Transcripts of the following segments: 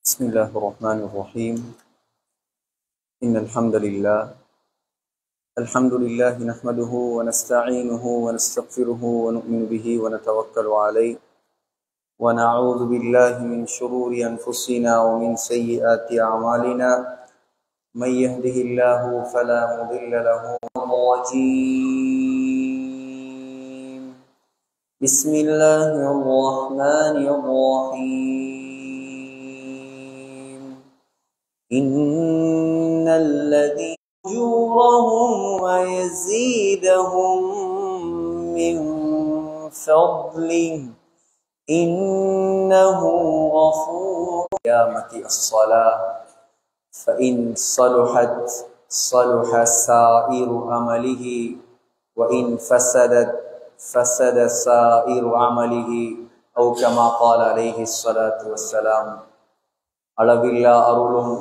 بسم الله الرحمن الرحيم إن الحمد لله نحمده ونستعينه ونستغفره ونؤمن به ونتوكل عليه ونعوذ بالله من شرور أنفسنا ومن سيئات أعمالنا من يهده الله فلا مضل له الرجيم بسم الله الرحمن الرحيم إن الذين أجورهم ويزيدهم من فضله إنه غفور قيامة الصلاة فإن صلحت صلح سائر عمله وإن فسدت فسد سائر عمله أو كما قال عليه الصلاة والسلام அளவில்லா அருளும்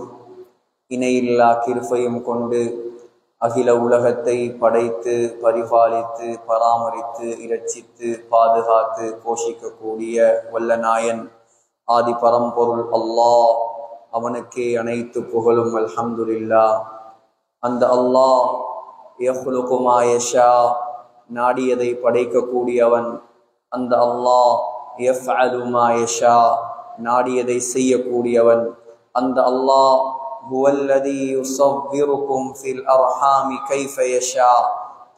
இணையில்லா கிருபையும் கொண்டு அகில உலகத்தை படைத்து பரிபாலித்து பராமரித்து இரட்சித்து பாதுகாத்து போஷிக்கக்கூடிய வல்ல நாயன் ஆதி பரம்பொருள் அல்லாஹ் அவனுக்கே அனைத்து புகழும் அல்ஹம்துலில்லாஹ். அந்த அல்லாஹ் யஹ்லுகு மா யஷா நாடியதை படைக்கக்கூடியவன். அந்த அல்லாஹ் யஃஅலு மா யஷா நாடியதை செய்யக்கூடியவன். அந்த அல்லாஹ் ஹுவல்லதி யுஸவ்விருக்கும் ஃபில் அர்ஹாமி கைஃப யஷா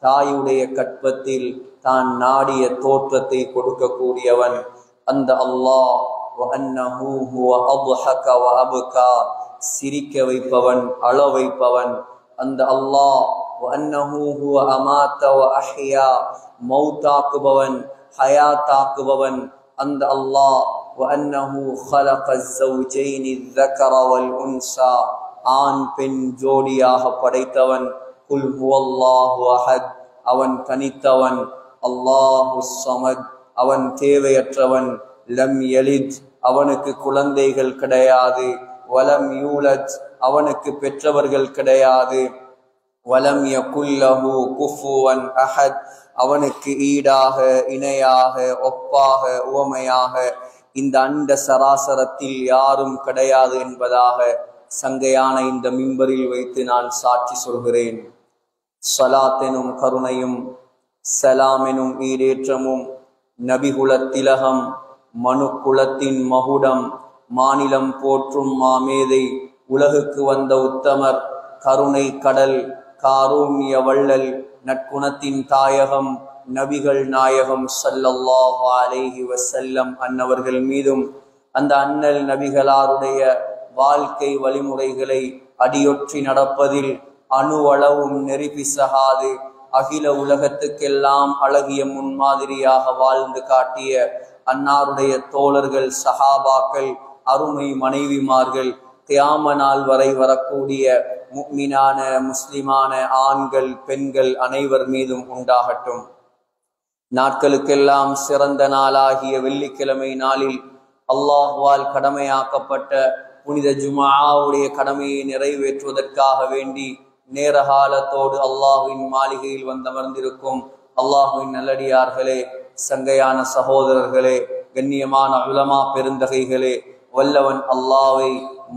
தாயுடைய கற்பத்தில் தான் நாடிய தோற்றத்தை கொடுக்கக்கூடியவன். அந்த அல்லாஹ் வஅன்னஹு ஹுவ அத்ஹக வ அப்கா சிரிக்க வைப்பவன் அழ வைப்பவன். அந்த அல்லாஹ் வஅன்னஹு ஹுவ அமாத வ அஹ்யா மௌத்தாக்குபவன் ஹயாத்தாக்குபவன். அந்த அல்லாஹ் وأنه خلق الزوجين الذكر والأنثى ஆண் பெண் ஜோடியாக படைத்தவன். குல் ஹுவல்லாஹு அஹத் அவன் தனித்தவன். அல்லாஹு ஸமத் அவன் தேவையற்றவன். லம் யலித் அவனுக்கு குழந்தைகள் கிடையாது. வலம் யூலத் அவனுக்கு பெற்றவர்கள் கிடையாது. வலம் யகுல் லஹு குஃபுவன் அஹத் அவனுக்கு ஈடாக இணையாக ஒப்பாக உவமையாக இந்த அண்ட சராசரத்தில் யாரும் கிடையாது என்பதாக சங்கையான இந்த மிம்பரில் வைத்து நான் சாட்சி சொல்கிறேன். ஸலாத் எனும் கருணையும் சலாம் எனும் ஈடேற்றமும் நபிகுலத் திலகம் மனு குலத்தின் மகுடம் மாநிலம் போற்றும் மாமேதை உலகுக்கு வந்த உத்தமர் கருணை கடல் காரூண்ய வள்ளல் நற்குணத்தின் தாயகம் நபிகள் நாயகம் ஸல்லல்லாஹு அலைஹி வஸல்லம் அன்னவர்கள் மீதும் அந்த அண்ணல் நபிகளாருடைய வாழ்க்கை வழிமுறைகளை அடியொற்றி நடப்பதில் அணுவளவும் நெறிபிசகாது அகில உலகத்துக்கெல்லாம் அழகிய முன்மாதிரியாக வாழ்ந்து காட்டிய அன்னாருடைய தோழர்கள் சஹாபாக்கள் அருமை மனைவிமார்கள் கியாம நாள் வரை வரக்கூடிய முஃமினான முஸ்லிமான ஆண்கள் பெண்கள் அனைவர் மீதும் உண்டாகட்டும். நாட்களுக்கெல்லாம் சிறந்த நாளாகிய வெள்ளிக்கிழமை நாளில் அல்லாஹ்வால் கடமையாக்கப்பட்ட புனித ஜும்ஆவுடைய கடமையை நிறைவேற்றுவதற்காக வேண்டி நேரகாலத்தோடு அல்லாஹ்வின் மாளிகையில் வந்தமர்ந்திருக்கும் அல்லாஹ்வின் நல்லடியார்களே, சங்கையான சகோதரர்களே, கண்ணியமான உலமா பெருந்தகைகளே, வல்லவன் அல்லாஹ்வை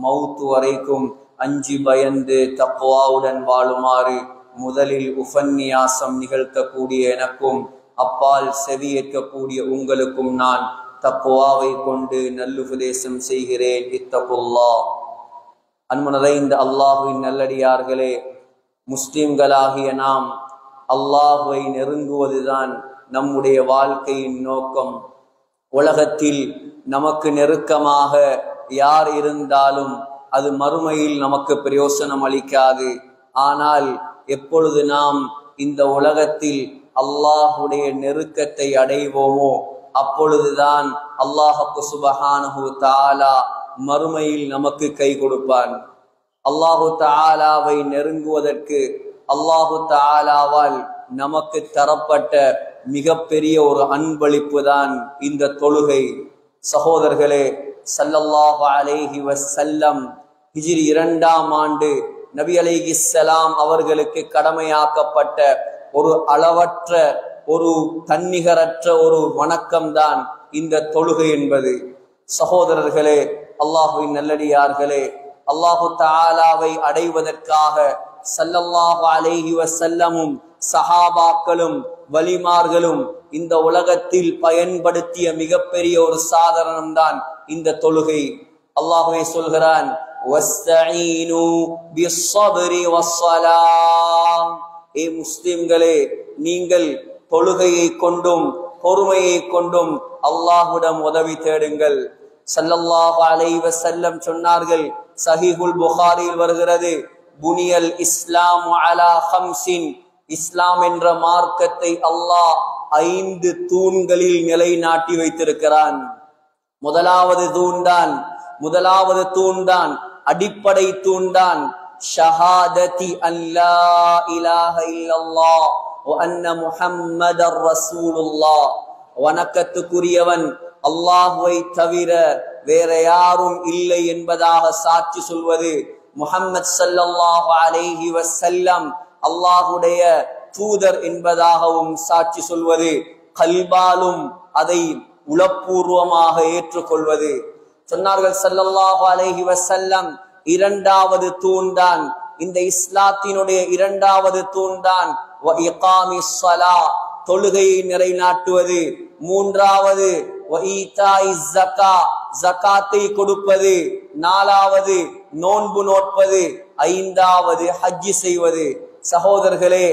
மௌத்து வரைக்கும் அஞ்சி பயந்து தக்வாவுடன் வாழுமாறு முதலில் உபன்யாசம் நிகழ்த்தக்கூடிய எனக்கும் அப்பால் செவியேற்கக்கூடிய உங்களுக்கும் நான் தக்வாவை கொண்டு நல்லுபதேசம் செய்கிறேன். இத்தகுல்லாஹ். அன்பு நிறைந்த அல்லாஹ்வின் நல்லடியார்களே, முஸ்லிம்களாகிய நாம் அல்லாஹ்வை நெருங்குவதுதான் நம்முடைய வாழ்க்கையின் நோக்கம். உலகத்தில் நமக்கு நெருக்கமாக யார் இருந்தாலும் அது மறுமையில் நமக்கு பிரயோசனம் அளிக்காது. ஆனால் எப்பொழுது நாம் இந்த உலகத்தில் அல்லாஹுடைய நெருக்கத்தை அடைவோமோ அப்பொழுதுதான் அல்லாஹு சுப்ஹானஹு தஆலா மறுமையில் நமக்கு கை கொடுப்பான். அல்லாஹு தஆலாவை நெருங்குவதற்கு அல்லாஹு தஆலாவால் நமக்கு தரப்பட்ட மிகப்பெரிய ஒரு அன்பளிப்பு தான் இந்த தொழுகை. சகோதரர்களே, ஸல்லல்லாஹு அலைஹி வஸல்லம் ஹிஜ்ரி 2ஆம் ஆண்டு நபி அலைஹிஸ்ஸலாம் அவர்களுக்கு கடமையாக்கப்பட்ட ஒரு அளவற்ற ஒரு தன்னிகரற்ற ஒரு வணக்கம்தான் இந்த தொழுகை என்பது. சகோதரர்களே, அல்லாஹ்வின் நல்லடியார்களே, அல்லாஹு தஆலாவை அடைவதற்காக ஸல்லல்லாஹு அலைஹி வஸல்லமும் சஹாபாக்களும் வலிமார்களும் இந்த உலகத்தில் பயன்படுத்திய மிகப்பெரிய ஒரு சாதனம் தான் இந்த தொழுகை. அல்லாஹ்வே சொல்கிறான், வஸ்தஈனு பிஸ்ஸப்ரி வஸ்ஸலாம். ஏ முஸ்லிம்களே, நீங்கள் தொழுகையை கொண்டும் பொறுமையை கொண்டும் அல்லாஹ்விடம் உதவி தேடுங்கள். ஸல்லல்லாஹு அலைஹி வஸல்லம் சொன்னார்கள், சஹீஹுல் புகாரியில் வருகிறது, புனியல் இஸ்லாம் அலா ஹம்ஸின். இஸ்லாம் என்ற மார்க்கத்தை அல்லாஹ் 5 தூண்களில் நிலைநாட்டி வைத்திருக்கிறான். முதலாவது தூண்தான் அடிப்படை தூண்தான் ஷஹாததி அல்லா இலாஹ இல்லல்லாஹ் வ அன்ன முஹம்மதர் ரசூலுல்லாஹ். வணக்கத்துக்குரியவன் அல்லாஹ்வை தவிர வேற யாரும் இல்லை என்பதாக சாட்சி சொல்வது, முஹம்மது ஸல்லல்லாஹு அலைஹி வஸல்லம் அல்லாஹ்வுடைய தூதர் என்பதாகவும் சாட்சி சொல்வது, கல்பாலும் அதை உளப்பூர்வமாக ஏற்றுக்கொள்வது. சொன்னார்கள் ஸல்லல்லாஹு அலைஹி வஸல்லம், இரண்டாவது தூண்தான் இந்த இஸ்லாத்தினுடைய இரண்டாவது தூண்தான் வ இகாமிஸ் ஸலாஹ், தொழுகையை நிலைநாட்டுவது. மூன்றாவது வ ஈதாயிஸ் ஸகாத், ஜகாத்தை கொடுப்பது. நாலாவது நோன்பு நோட்பது. ஐந்தாவது ஹஜ் செய்வது. சகோதரர்களே,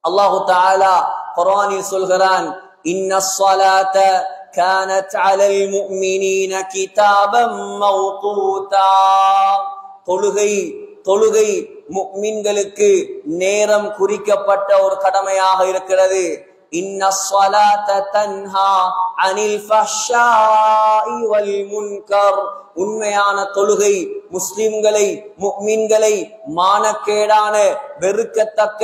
அல்லாஹு தஆலா குர்ஆனில் சொல்கிறான், இன்னஸ் ஸலாத கானத் அலல் முஃமினீன கிதாபம் மவ்கூதா. தொழுகை முஃமின்களுக்கு நேரம் குறிக்கப்பட்ட ஒரு கடமையாக இருக்கிறது. இன்னஸ் ஸலாத தன்ஹா அனில் ஃபஹ்ஷாஇ வல் முன்கர். உண்மையான தொழுகை முஸ்லிம்களை முஃமின்களை மானக்கேடான வெறுக்கத்தக்க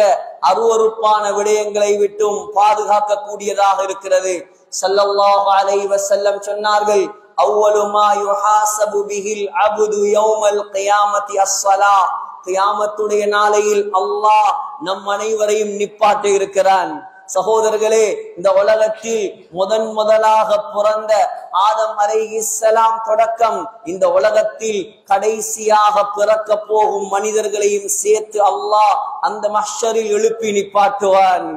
அருவருப்பான விடயங்களை விட்டும் பாதுகாக்க கூடியதாக இருக்கிறது. ஸல்லல்லாஹு அலைஹி வஸல்லம் சொன்னார்கள், அவ்வலு மா யுஹாஸபு பிஹில் அப்து யௌமல் கியாமத்தி அஸ்ஸலாஹ். கியாமத்துடைய நாளையில் அல்லாஹ் நம் அனைவரையும் நிப்பாட்ட இருக்கிறான். சகோதரர்களே, இந்த உலகத்தில் முதலாக பிறந்த ஆதம் அலைஹிஸ்ஸலாம் தொடக்கம் இந்த உலகத்தில் கடைசியாக பிறக்க போகும் மனிதர்களையும் சேர்த்து அல்லாஹ் அந்த மஹ்ஷரில் எழுப்பி நிப்பாட்டுவான்.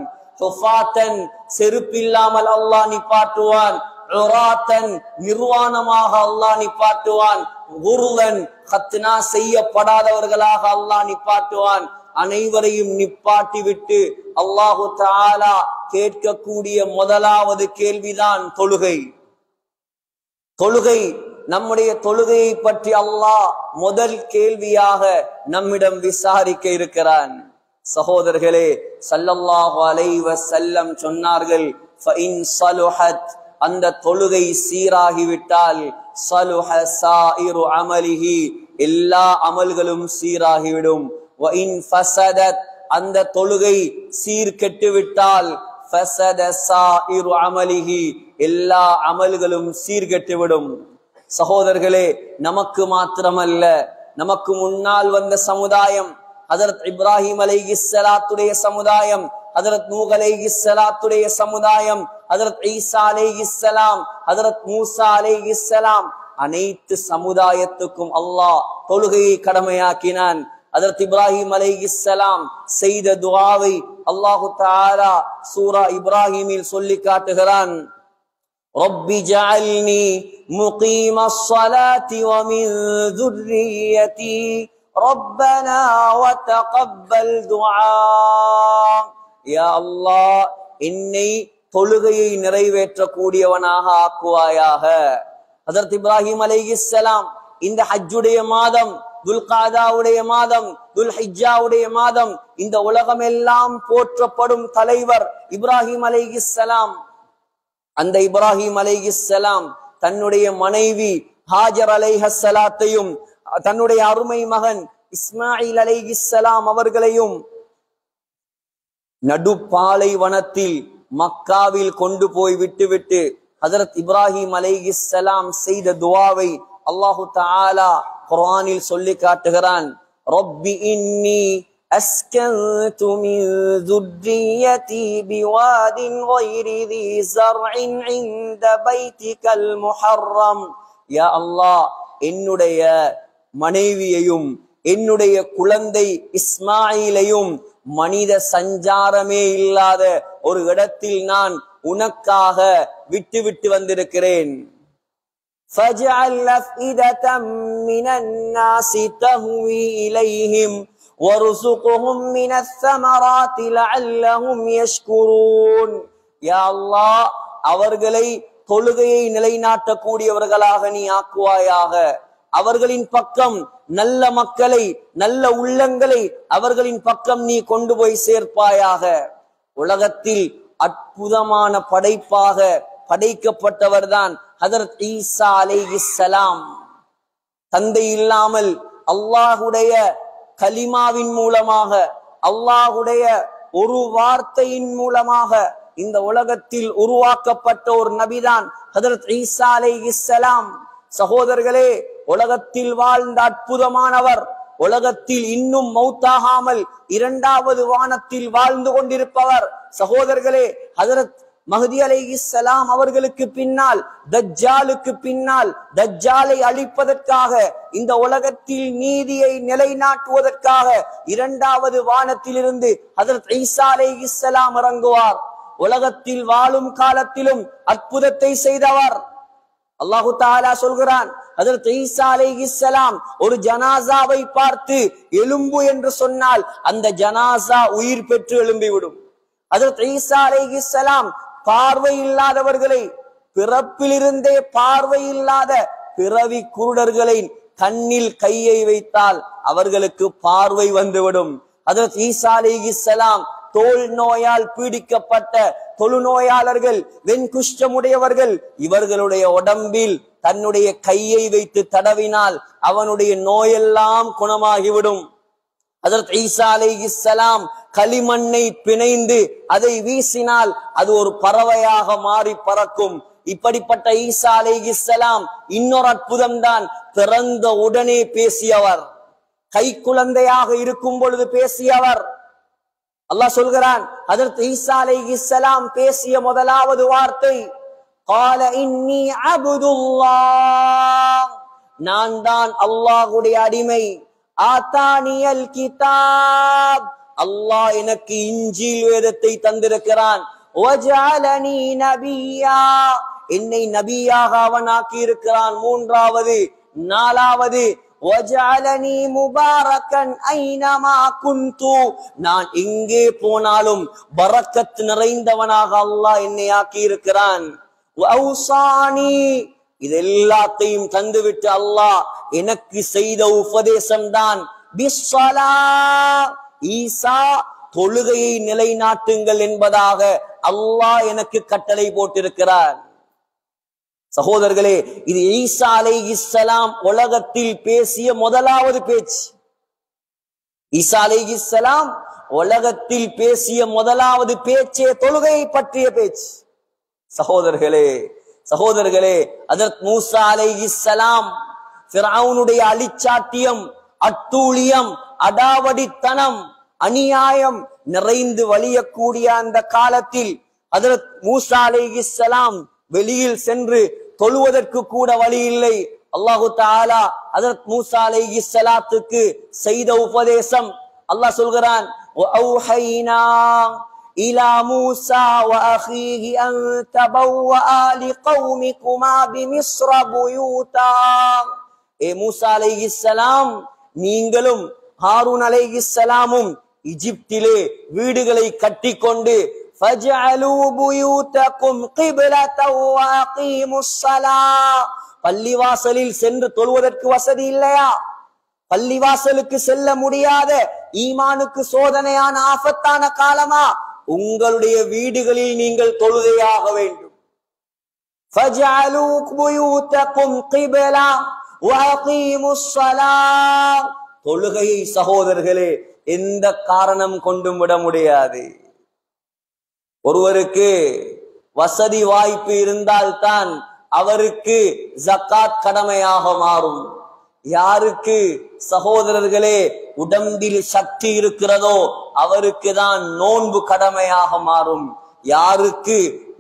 ஹுஃபாத்தன், செருப்பில்லாமல் அல்லாஹ் நிப்பாட்டுவான். உராத்தன், நிர்வாணமாக அல்லாஹ் நிப்பாட்டுவான். குர்லன், கத்னா செய்யப்படாதவர்களாக அல்லாஹ் நிப்பாட்டுவான். அனைவரையும் நிப்பாட்டி விட்டு அல்லாஹு தஆலா கேட்கக்கூடிய முதலாவது கேள்விதான் தொழுகை. நம்முடைய தொழுகையை பற்றி அல்லாஹ் முதல் கேள்வியாக நம்மிடம் விசாரிக்க இருக்கிறான். சகோதரர்களே, ஸல்லல்லாஹு அலைஹி வஸல்லம் சொன்னார்கள், ஃபஇன் ஸலுஹத், அந்த தொழுகை சீராகிவிட்டால் ஸலுஹ ஸாயிரு அமலிஹி, எல்லா அமல்களும் சீராகிவிடும். வஇன் ஃபஸதத், அந்த தொழுகை சீர்கெட்டு விட்டால் ஃபஸத ஸாயிரு அமலிஹி, எல்லா அமல்களும் சீர்கெட்டுவிடும். சகோதரர்களே, நமக்கு மாத்திரமல்ல, நமக்கு முன்னால் வந்த சமுதாயம், ஹஜ்ரத் இப்ராஹிம் அலைஹிஸ்ஸலாத்துடைய சமுதாயம், ஹஜ்ரத் நூஹ் அலைஹிஸ்ஸலாத்துடைய சமுதாயம், ஹஜ்ரத் ஈசா அலைஹிஸ்ஸலாம், ஹஜ்ரத் மூசா அலைஹிஸ்ஸலாம், அனைத்து சமுதாயத்துக்கும் அல்லாஹ் தொழுகையை கடமையாக்கினான். ஹஜ்ரத் இப்ராஹிம் அலைஹிஸ்ஸலாம் செய்த துஆவை அல்லாஹு தஆலா சூரா இப்ராஹிமில் சொல்லி காட்டுகிறான். ரப்பி ஜஅல்னி முகீமஸ் ஸலாத்தி வ மின் ذُرِّيَّتِي ரப்பனா வ தகப்பல் துஆ. யா அல்லாஹ், என்னை தொழுகையை நிறைவேற்றக்கூடியவனாக ஆக்குவாயாக. ஹஜ்ரத் இப்ராஹிம் அலைஹிஸ்ஸலாம் இந்த ஹஜ்ஜுடைய மாதம், துல்காதாவுடைய மாதம், துல்ஹிஜ்ஜாவுடைய மாதம், இந்த உலகம் எல்லாம் போற்றப்படும் தலைவர் இப்ராஹிம் அலைஹிஸ்ஸலாம். அந்த இப்ராஹிம் அலைஹிஸ்ஸலாம் தன்னுடைய மனைவி ஹாஜர் அலைஹிஸ்ஸலாத்தையும் தன்னுடைய அருமை மகன் இஸ்மாயில் அலைஹிஸ்ஸலாம் அவர்களையும் நடுப்பாலைவனத்தில் மக்காவில் கொண்டு போய் விட்டுவிட்டு ஹஜ்ரத் இப்ராஹிம் அலைஹிஸ்ஸலாம் செய்த துஆவை அல்லாஹு தஆலா குர்ஆனில் சொல்லி காட்டுகிறான். ரப்பி இன்னி அஸ்கன்து மின் ذُرِّيَّتِي பிவாதின் غَيْرِ ذِي زَرْعٍ عِندَ بَيْتِكَ الْمُحَرَّمِ. யா அல்லாஹ், என்னுடைய மனைவியையும் என்னுடைய குழந்தை இஸ்மாயிலையும் மனித சஞ்சாரமே இல்லாத ஒரு இடத்தில் நான் உனக்காக விட்டு வந்திருக்கிறேன். فَاجْعَلْ أَفْئِدَةً مِّنَ النَّاسِ تَهْوِي إِلَيْهِمْ وَارْزُقْهُم مِّنَ الثَّمَرَاتِ لَعَلَّهُمْ يَشْكُرُونَ. யா அல்லாஹ், அவர்களை தொழுகையை நிலைநாட்டக்கூடியவர்களாக நீ ஆக்குவாயாக. அவர்களின் பக்கம் நல்ல மக்களை, நல்ல உள்ளங்களை அவர்களின் பக்கம் நீ கொண்டு போய் சேர்ப்பாயாக. உலகத்தில் அற்புதமான படைப்பாக படைக்கப்பட்டவர்தான் ஹஜ்ரத் ஈசா அலைஹிஸ்ஸலாம். தந்தை இல்லாமல் அல்லாஹுடைய கலிமாவின் மூலமாக, அல்லாஹுடைய ஒரு வார்த்தையின் மூலமாக இந்த உலகத்தில் உருவாக்கப்பட்ட ஒரு நபிதான் ஹஜ்ரத் ஈசா அலைஹிஸ்ஸலாம். சகோதரர்களே, உலகத்தில் வாழ்ந்த அற்புதமானவர், உலகத்தில் இன்னும் மௌத்தாகாமல் இரண்டாவது வானத்தில் வாழ்ந்து கொண்டிருப்பவர். சகோதரர்களே, ஹஜ்ரத் மஹ்தி அலைஹிஸ்ஸலாம் அவர்களுக்கு பின்னால், தஜ்ஜாலுக்கு பின்னால், தஜ்ஜாலை அழிப்பதற்காக, இந்த உலகத்தில் நீதியை நிலைநாட்டுவதற்காக இரண்டாவது வானத்திலிருந்து ஹஜ்ரத் ஈசா அலைஹிஸ்ஸலாம் இறங்குவார். உலகத்தில் வாழும் காலத்திலும் அற்புதத்தை செய்தவர். அல்லாஹு தஆலா சொல்கிறான், ஹஜ்ரத் ஈசா அலைஹிஸ்ஸலாம் ஒரு ஜனாசாவை பார்த்து எலும்பு என்று சொன்னால் அந்த ஜனாசா உயிர் பெற்று எழும்பிவிடும். ஹஜ்ரத் ஈசா அலைஹிஸ்ஸலாம் பார்வை இல்லாதவர்களை, பிறப்பிலிருந்தே பார்வை இல்லாத பிறவி குருடர்களை கண்ணில் கையை வைத்தால் அவர்களுக்கு பார்வை வந்துவிடும். ஹஜ்ரத் ஈசா அலைஹிஸ்ஸலாம் தோல் நோயால் பீடிக்கப்பட்ட தொழுநோயாளர்கள், வெண்குஷ்டமுடையவர்கள், இவர்களுடைய உடம்பில் தன்னுடைய கையை வைத்து தடவினால் அவனுடைய நோயெல்லாம் குணமாகிவிடும். ஹஜ்ரத் ஈசா அலைஹிஸ்ஸலாம் களிமண்ணை பிணைந்து அதை வீசினால் அது ஒரு பறவையாக மாறி பறக்கும். இப்படிப்பட்ட ஈசா அலைஹிஸ்ஸலாம் இன்னொரு அற்புதம் தான், பிறந்த உடனே பேசியவர், கை குழந்தையாக இருக்கும் பொழுது பேசியவர். அல்லாஹ் சொல்கிறான், ஹஜ்ரத் ஈசா அலைஹிஸ்ஸலாம் பேசிய முதலாவது வார்த்தை قال إني عبد الله, நான் தான் அல்லாஹ்வுடைய அடிமை. ஆதானியல் கிதாப், அல்லாஹ் எனக்கு இன்ஜீல் வேதத்தை தந்திருக்கிறான். வஜஅலனி நபியா, என்னை நபியாக அவன் ஆக்கி இருக்கிறான். மூன்றாவது, நாலாவது, வஜஅலனி முபாரக்கன் ஐனமா குன்து, நான் எங்கே போனாலும் பரக்கத் நிறைந்தவனாக அல்லாஹ் என்னை ஆக்கி இருக்கிறான். வௌசானி, இதெல்லாத்தையும் தந்துவிட்டு அல்லாஹ் எனக்கு செய்த உபதேசம் தான் பிஸ்ஸலா, ஈசா தொழுகையை நிலைநாட்டுங்கள் என்பதாக அல்லாஹ் எனக்கு கட்டளை போட்டிருக்கிறார். சகோதரர்களே, இது ஈசா அலைஹிஸ்ஸலாம் உலகத்தில் பேசிய முதலாவது பேச்சு. ஈசா அலைஹிஸ்ஸலாம் உலகத்தில் பேசிய முதலாவது பேச்சே தொழுகையை பற்றிய பேச்சு. சகோதரர்களே, ஹஜ்ரத் மூசா அலைஹிஸ்ஸலாம் ஃபிரௌனுடைய அழிச்சாட்டியம், அட்டூழியம், அடாவடித்தனம், அநியாயம் நிறைந்து வழியக்கூடிய அந்த காலத்தில் ஹஜ்ரத் மூசா அலைஹிஸ்ஸலாம் வெளியில் சென்று தொழுவதற்கு கூட வழி இல்லை. அல்லாஹு தஆலா ஹஜ்ரத் மூசா அலைஹிஸ்ஸலாத்துக்கு செய்த உபதேசம், அல்லாஹ் சொல்கிறான், வஅௌஹைனா இலா மூசா வஅഖீஹி அன் தபவ்வா லிகௌமிகுமா பிமிஸ்ர புயூதா, ஏ மூசா அலைஹிஸ்ஸலாம், நீங்களும் ஹாரூன் அலைஹிஸ்ஸலாமும் எகிப்திலே வீடுகளை கட்டிக்கொண்டு ஃபஜஅலூ புயூதகும் கிப்லத்தன் வஅகீமுஸ் ஸலாத், பள்ளிவாசலில் சென்று தொழுவதற்கு வசதி இல்லையா? பள்ளிவாசலுக்கு செல்ல முடியாத, ஈமானுக்கு சோதனையான ஆபத்தான காலமா? உங்களுடைய வீடுகளில் நீங்கள் தொழுகையாக வேண்டும். ஃபஜஅலூ புயூதகும் கிப்லா வஅகீமுஸ் ஸலாத், தொழுகையை சகோதரர்களே எந்த காரணம் கொண்டும் விட முடியாது. ஒருவருக்கு வசதி வாய்ப்பு இருந்தால்தான் அவருக்கு ஜகாத் கடமையாக மாறும். யாருக்கு சகோதரர்களே உடம்பில் சக்தி இருக்கிறதோ அவருக்கு தான் நோன்பு கடமையாக மாறும். யாருக்கு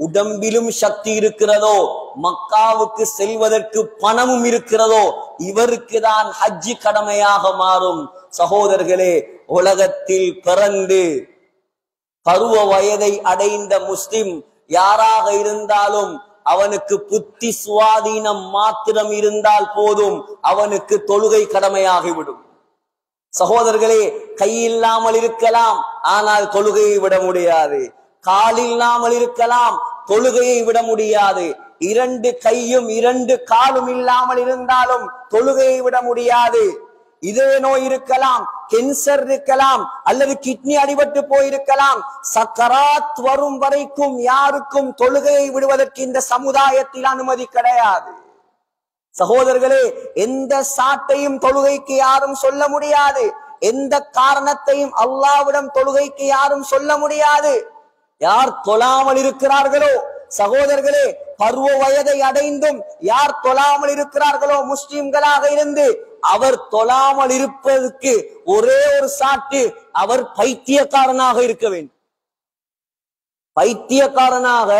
உடம்பிலும் சக்தி இருக்கிறதோ, மக்காவுக்கு செல்வதற்கு பணமும் இருக்கிறதோ இவருக்கு தான் ஹஜ்ஜி கடமையாக மாறும். சகோதரர்களே, உலகத்தில் பிறந்து பருவ வயதை அடைந்த முஸ்லிம் யாராக இருந்தாலும் அவனுக்கு புத்தி சுவாதீனம் மாத்திரம் இருந்தால் போதும், அவனுக்கு தொழுகை கடமையாகிவிடும். சகோதரர்களே, கை இல்லாமல் இருக்கலாம், ஆனால் தொழுகையை விட முடியாது. கால் இல்லாமல் இருக்கலாம், தொழுகையை விட முடியாது. இரண்டு கையும் இரண்டு காலும் இல்லாமல் இருந்தாலும் தொழுகையை விட முடியாது. இதே நோய் இருக்கலாம், கேன்சர் இருக்கலாம், அல்லது கிட்னி அடிபட்டு போயிருக்கலாம். சக்கராத் வரும் வரைக்கும் யாருக்கும் தொழுகையை விடுவதற்கு இந்த சமுதாயத்தில் அனுமதி கிடையாது. சகோதரர்களே, எந்த சாட்டையும் தொழுகைக்கு யாரும் சொல்ல முடியாது. எந்த காரணத்தையும் அல்லாஹ்விடம் தொழுகைக்கு யாரும் சொல்ல முடியாது. யார் தொழாமல் இருக்கிறார்களோ, சகோதரர்களே, பருவ வயதை அடைந்தும் யார் தொழாமல் இருக்கிறார்களோ, முஸ்லிம்களாக இருந்து அவர் தொழாமல் இருப்பதற்கு ஒரே ஒரு சாட்டு, அவர் பைத்தியக்காரனாக இருக்க வேண்டும். பைத்தியக்காரனாக,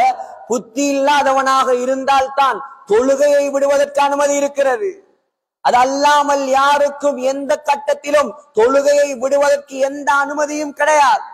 புத்தி இல்லாதவனாக இருந்தால்தான் தொழுகையை விடுவதற்கு அனுமதி இருக்கிறது. அது அல்லாமல் யாருக்கும் எந்த கட்டத்திலும் தொழுகையை விடுவதற்கு எந்த அனுமதியும் கிடையாது.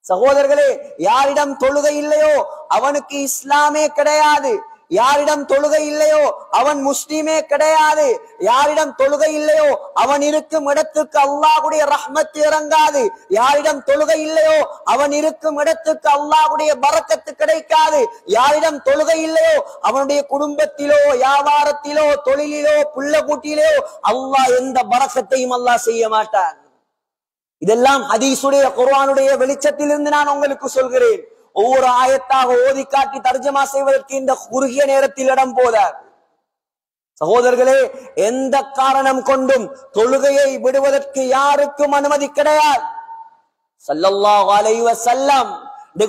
சகோதரர்களே, யாரிடம் தொழுகை இல்லையோ அவனுக்கு இஸ்லாமே கிடையாது. யாரிடம் தொழுகை இல்லையோ அவன் முஸ்லிமே கிடையாது. யாரிடம் தொழுகை இல்லையோ அவன் இருக்கும் இடத்துக்கு அல்லாஹ்வுடைய ரஹ்மத் இறங்காது. யாரிடம் தொழுகை இல்லையோ அவன் இருக்கும் இடத்துக்கு அல்லாஹ்வுடைய பரக்கத்து கிடைக்காது. யாரிடம் தொழுகை இல்லையோ அவனுடைய குடும்பத்திலோ, வியாபாரத்திலோ, தொழிலிலோ, புள்ள கூட்டிலோ அல்லாஹ் எந்த பரக்கத்தையும் அல்லாஹ் செய்ய மாட்டான். இதெல்லாம் ஹதீஸுடைய, குர்ஆனுடைய வெளிச்சத்தில் இருந்து நான் உங்களுக்கு சொல்கிறேன். ஒவ்வொரு ஆயத்தாக ஓதி காட்டி தர்ஜமா செய்வதற்கு இந்த குறுகிய நேரத்தில் இடம் போதாது. சகோதரர்களே, எந்த காரணம் கொண்டும் தொழுகையை விடுவதற்கு யாருக்கும் அனுமதி கிடையாது. ஸல்லல்லாஹு அலைஹி வஸல்லம்,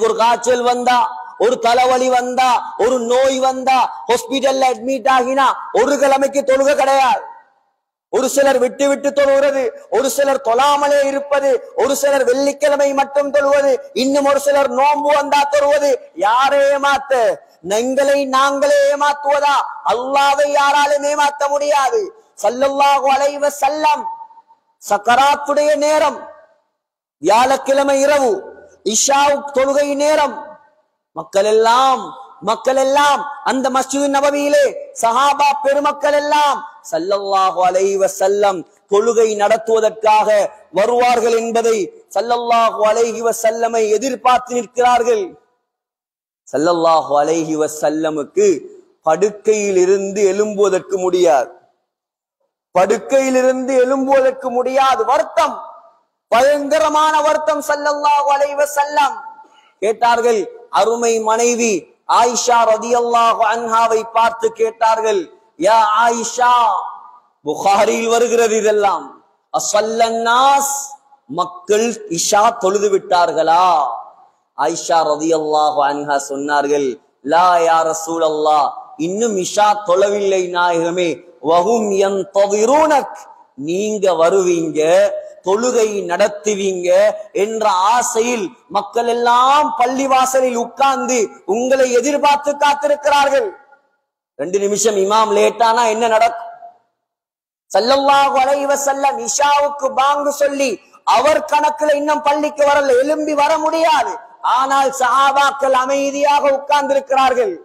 ஒரு காய்ச்சல் வந்தா, ஒரு தலைவலி வந்தா, ஒரு நோய் வந்தா, ஹாஸ்பிடல்ல அட்மிட் ஆகினா ஒரு கிழமைக்கு தொழுகை கிடையாது. ஒரு சிலர் விட்டு விட்டு தொழுகிறது, ஒரு சிலர் தொழாமலே இருப்பது, ஒரு சிலர் வெள்ளிக்கிழமை மட்டும் தொழுவது, இன்னும் ஒரு சிலர் நோன்பு வந்தா தொழுவது. யாரே ஏமாத்த? எங்களை நாங்களே ஏமாத்துவதா? அல்லாஹ்வை யாராலும் ஏமாத்த முடியாது. ஸல்லல்லாஹு அலைஹி வஸல்லம் சக்கராத்துடைய நேரம், வியாழக்கிழமை இரவு இஷா தொழுகை நேரம், மக்கள் எல்லாம் அந்த மஸ்ஜித் நபவியிலே சஹாபா பெருமக்கள் எல்லாம் ஸல்லல்லாஹு அலைஹி வஸல்லம் தொழுகை நடத்துவதற்காக வருவார்கள் என்பதை ஸல்லல்லாஹு அலைஹி வஸல்லமை எதிர்பார்த்து நிற்கிறார்கள். ஸல்லல்லாஹு அலைஹி வஸல்லமுக்கு படுக்கையில் இருந்து எழும்புவதற்கு முடியாது. படுக்கையிலிருந்து எழும்புவதற்கு முடியாது. வருத்தம், பயங்கரமான வருத்தம். ஸல்லல்லாஹு அலைஹி வஸல்லம் கேட்டார்கள். அருமை மனைவி ஆயிஷா ரதியல்லாஹு அன்ஹாவை பார்த்து கேட்டார்கள், யா ஆயிஷா, புகாரியில் வருகிறது இதெல்லாம், அஸல்லன்னாஸ், மக்கள் இஷா தொழுது விட்டார்களா? ஆயிஷா ரதியல்லாஹு அன்ஹா சொன்னார்கள், லா யா ரசூலல்லாஹ், இன்னும் இஷா தொழவில்லை நாயகமே. வஹும் யன்ததிரூனக், நீங்க வருவீங்க, தொழுகை நடத்துவீங்க என்ற ஆசையில் மக்கள் எல்லாம் பள்ளிவாசலில் உட்கார்ந்து உங்களை எதிர்பார்த்து காத்திருக்கிறார்கள். 2 நிமிஷம் இமாம் லேட்டானா என்ன நடக்கும்? ஸல்லல்லாஹு அலைஹி வஸல்லம் இஷாவுக்கு பாங்கு சொல்லி அவர் கணக்குல இன்னும் பள்ளிக்கு வரல, எழும்பி வர முடியாது. ஆனால் சஹாபாக்கள் அமைதியாக உட்கார்ந்து இருக்கிறார்கள்.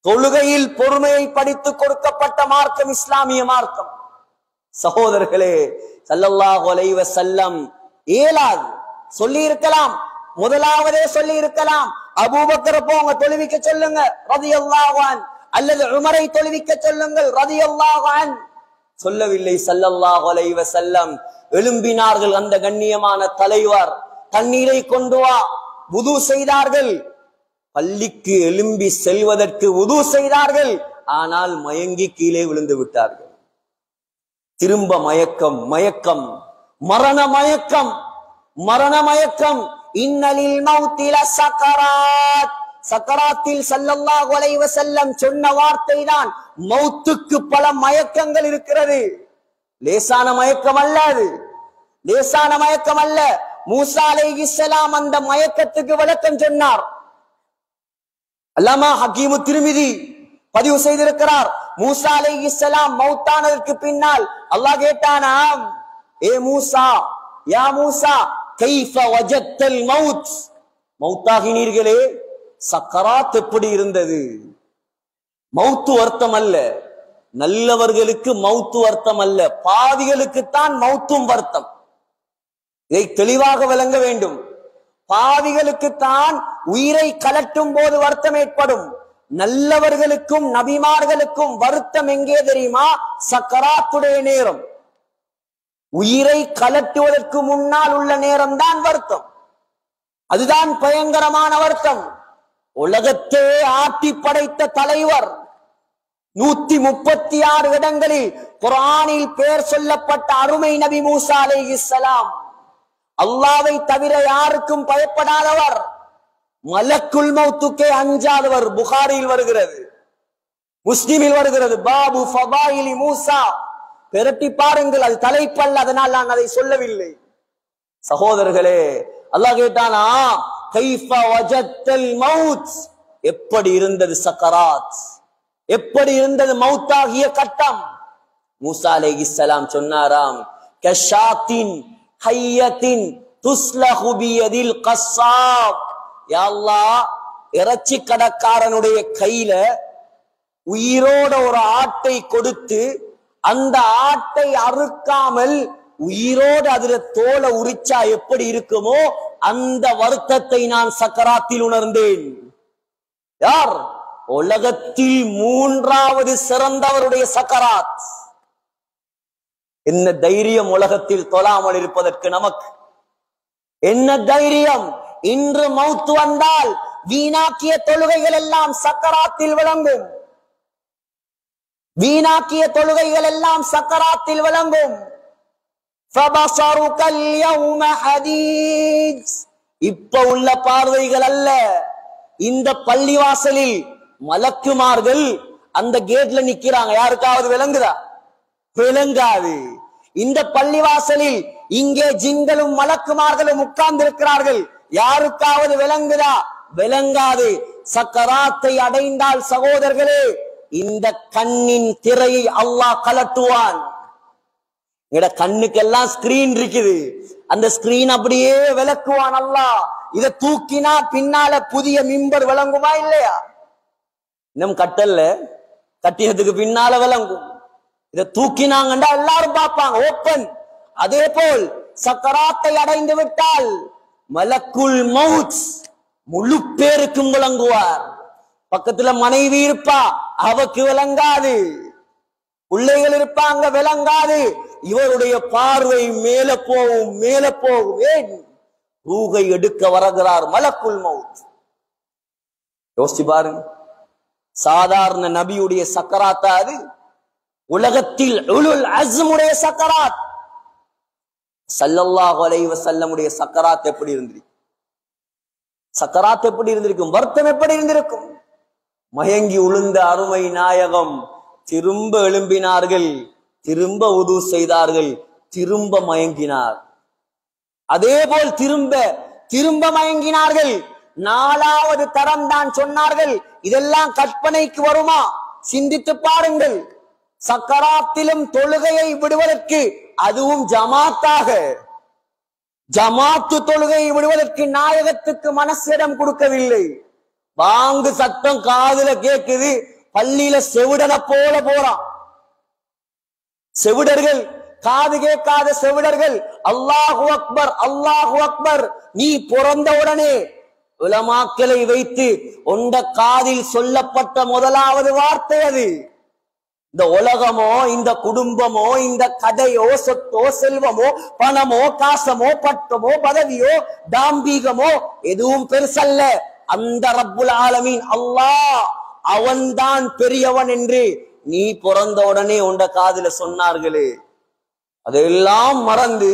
தொழுகையில் பொறுமையை படித்து கொடுக்கப்பட்ட மார்க்கம் இஸ்லாமிய மார்க்கம். சகோதரர்களே, ஸல்லல்லாஹு அலைஹி வஸல்லம் ஏலாது சொல்லி இருக்கலாம், முதலாவதே சொல்லி இருக்கலாம், அபூபக்கர் போங்க தொழுவிக்க சொல்லுங்க ரலியல்லாஹு அன்ஹு, அல்லது உமரை தொழுவிக்க சொல்லுங்கள் ரலியல்லாஹு அன்ஹு. சொல்லவில்லை. ஸல்லல்லாஹு அலைஹி வஸல்லம் எழும்பினார்கள். அந்த கண்ணியமான தலைவர் தண்ணீரை கொண்டு வா, வுது செய்தார்கள். பள்ளிக்கு எழும்பி செல்வதற்கு வுது செய்தார்கள். ஆனால் மயங்கி கீழே விழுந்து விட்டார்கள். திரும்ப மயக்கம், மரண மயக்கம். இன்னலில் மௌத்தி லஸக்கராத், சக்கராத்தில் ஸல்லல்லாஹு அலைஹி வஸல்லம் சொன்ன வார்த்தை தான், மௌத்துக்கு பல மயக்கங்கள் இருக்கிறது. லேசான மயக்கம் அல்ல அது, லேசான மயக்கம் அல்ல. மூசா அலைஹிஸ்ஸலாம் அந்த மயக்கத்துக்கு விளக்கம் சொன்னார். அல்லாமா ஹக்கீமு திர்மிதி பதிவு செய்திருக்கிறார். மூசா அலைஹிஸ்ஸலாம் மௌத்தானதற்கு பின்னால் அல்லாஹ் கேட்டானாம், ஏ மூசா, யா மூசா கைஃப வஜத்தல் மௌத், மௌத்தாகினீர்களே சக்கராத் எப்படி இருந்தது? மௌத்து அர்த்தம் அல்ல, நல்லவர்களுக்கு மௌத்து அர்த்தம் அல்ல, பாவிகளுக்குத்தான் மௌத்தும் அர்த்தம். இதை தெளிவாக விளங்க வேண்டும். பாவிகளுக்குத்தான் உயிரை கலட்டும் போது வருத்தம் ஏற்படும். நல்லவர்களுக்கும் நபிமார்களுக்கும் வருத்தம் எங்கே தெரியுமா? சக்கராத்துடைய நேரம், உயிரை கலட்டுவதற்கு முன்னால் உள்ள நேரம் தான் வருத்தம். அதுதான் பயங்கரமான வருத்தம். உலகத்தே ஆட்டி படைத்த தலைவர், 136 இடங்களில் குர்ஆனில் பெயர் சொல்லப்பட்ட அருமை நபி மூசா அலைஹிஸ்ஸலாம், அல்லாஹ்வை தவிர யாருக்கும் பயப்படாதவர், மலக்குல் மௌத்துக்கே அஞ்சாதவர். புகாரியில் வருகிறது, முஸ்லிமில் வருகிறது. பாபு ஃபதாயிலி மூசா, பெரட்டி பாருங்கள், அது தலைப்பல்ல, அதனால் நான் அதை சொல்லவில்லை. சகோதரர்களே, அல்லாஹ் கேட்டானா, கைஃப வஜத்தல் மௌத், எப்படி இருந்தது சக்கராத், எப்படி இருந்தது மௌத்தாகிய கட்டம்? மூசா அலைஹிஸ்ஸலாம் சொன்னாராம், கஷாத்தின் ஹய்யத்தின் துஸ்லஹு பியதில் கஸ்ஸாப், யா அல்லாஹ், இறைச்சி கடைக்காரனுடைய கையில உயிரோட ஒரு ஆட்டை கொடுத்து அந்த ஆட்டை அறுக்காமல் உயிரோடு அதுல தோலை உரிச்சா எப்படி இருக்குமோ அந்த வருத்தத்தை நான் சக்கராத்தில் உணர்ந்தேன். யார்? உலகத்தில் 3வது சிறந்தவருடைய சக்கராத். என்ன தைரியம் உலகத்தில் தொழாமல் இருப்பதற்கு நமக்கு? என்ன தைரியம்? இன்று மௌத்து வந்தால் வீணாக்கிய தொழுகைகள் எல்லாம் சக்கராத்தில் விளங்கும். வீணாக்கிய தொழுகைகள் எல்லாம் சக்கராத்தில் விளங்கும். இப்ப உள்ள பார்வைகள் அல்ல. இந்த பள்ளிவாசலில் மலக்குமார்கள் அந்த கேட்ல நிக்கிறாங்க, யாருக்காவது விளங்குதா? விளங்காது. இந்த பள்ளிவாசலில் இங்கே ஜின்களும் மலக்குமார்களும் உட்கார்ந்து இருக்கிறார்கள், யாருக்காவது விளங்குதா? விளங்காது. சக்கராத்தை அடைந்தால் சகோதரர்களே, இந்த கண்ணின் திரையை அல்லாஹ் கலட்டுவான். கண்ணுக்கெல்லாம் ஸ்கிரீன் இருக்குது, அந்த ஸ்கிரீன் அப்படியே விளக்குவான் அல்லாஹ். இதை தூக்கினா பின்னால புதிய மிம்பர் விளங்குமா இல்லையா? இன்னும் கட்டல்ல, கட்டினதுக்கு பின்னால விளங்கும். இதை தூக்கினாங்கண்டா எல்லாரும் பார்ப்பாங்க, ஓப்பன். அதே போல் சக்கராத்தை அடைந்து விட்டால் மலக்குல் மௌத் முழு பேருக்கும் விளங்குவார். பக்கத்துல மனைவி இருப்பா, அவக்கு விளங்காது. பிள்ளைகள் இருப்பாங்க, விளங்காது. இவருடைய பார்வை மேல போகும், மேல போகும். ஏன்? ரூகை எடுக்க வருகிறார் மலக்குல் மௌத். யோசிச்சு பாருங்க, சாதாரண நபியுடைய சக்கராத்தா அது? உலகத்தில் உலுல் அஸ்முடைய சக்கராத். ஸல்லல்லாஹு அலைஹி வஸல்லமுடைய சக்கராத் எப்படி இருந்திருக்கும்? சக்கராத் எப்படி இருந்திருக்கும்? வருத்தம் எப்படி இருந்திருக்கும்? மயங்கி உளுந்த அருமை நாயகம் திரும்ப எழும்பினார்கள், திரும்ப உது செய்தார்கள், திரும்ப மயங்கினார். அதே போல் திரும்ப மயங்கினார்கள். 4வது தரம் தான் சொன்னார்கள். இதெல்லாம் கற்பனைக்கு வருமா? சிந்தித்து பாருங்கள். சக்கராத்திலும் தொழுகையை விடுவதற்கு, அதுவும் ஜமாத்தாக, ஜமாத்து தொழுகையை விடுவதற்கு நாயகத்துக்கு மனசிடம் கொடுக்கவில்லை. வாங்கு சத்தம் காதுல கேக்குது, பள்ளியில செவிடனை போல போறான். செவிடர்கள், காது கேட்காத செவிடர்கள், அல்லாஹு அக்பர் அல்லாஹு அக்பர். நீ பிறந்த உடனே உலமாக்களை வைத்து உண்ட காதில் சொல்லப்பட்ட முதலாவது வார்த்தை அது. இந்த உலகமோ, இந்த குடும்பமோ, இந்த கதையோ, சொத்தோ, செல்வமோ, பணமோ, காசமோ, பட்டமோ, பதவியோ, தாம்பீகமோ எதுவும் பெருசல்ல. அந்த ரப்புல் ஆலமீன் அல்லாஹ், அவன்தான் பெரியவன் என்று நீ பிறந்த உடனே உண்ட காதுல சொன்னார்களே, அதெல்லாம் மறந்து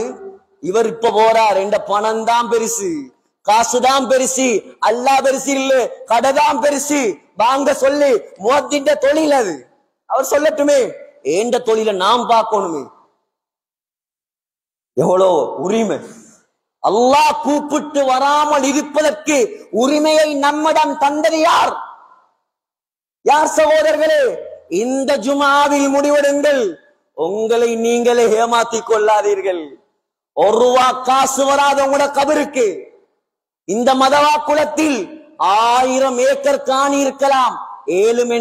இவர் இப்ப போறார். என்ற பணம் தான் பெருசு, காசுதான் பெருசு, அல்லாஹ் பெருசு இல்ல, கடைதான் பெருசு. வாங்க சொல்லி முஅத்தின் தொழில் அது, அவர் சொல்லட்டுமே. ஏண்ட தொழில நாம் பார்க்கணுமே. எவ்வளோ உரிமை! அல்லாஹ் கூப்பிட்டு வராமல் இருப்பதற்கு உரிமையை நம்மிடம் தந்தது யார்? யார் சகோதரர்களே? இந்த ஜுமாவில் முடிவெடுங்கள். உங்களை நீங்களே ஏமாத்திக் கொள்ளாதீர்கள். ஒரு ரூபா காசு வராத உங்களோட கபருக்கு இந்த மதவா குலத்தில் 1000 ஏக்கர் காணி இருக்கலாம். ஏழும்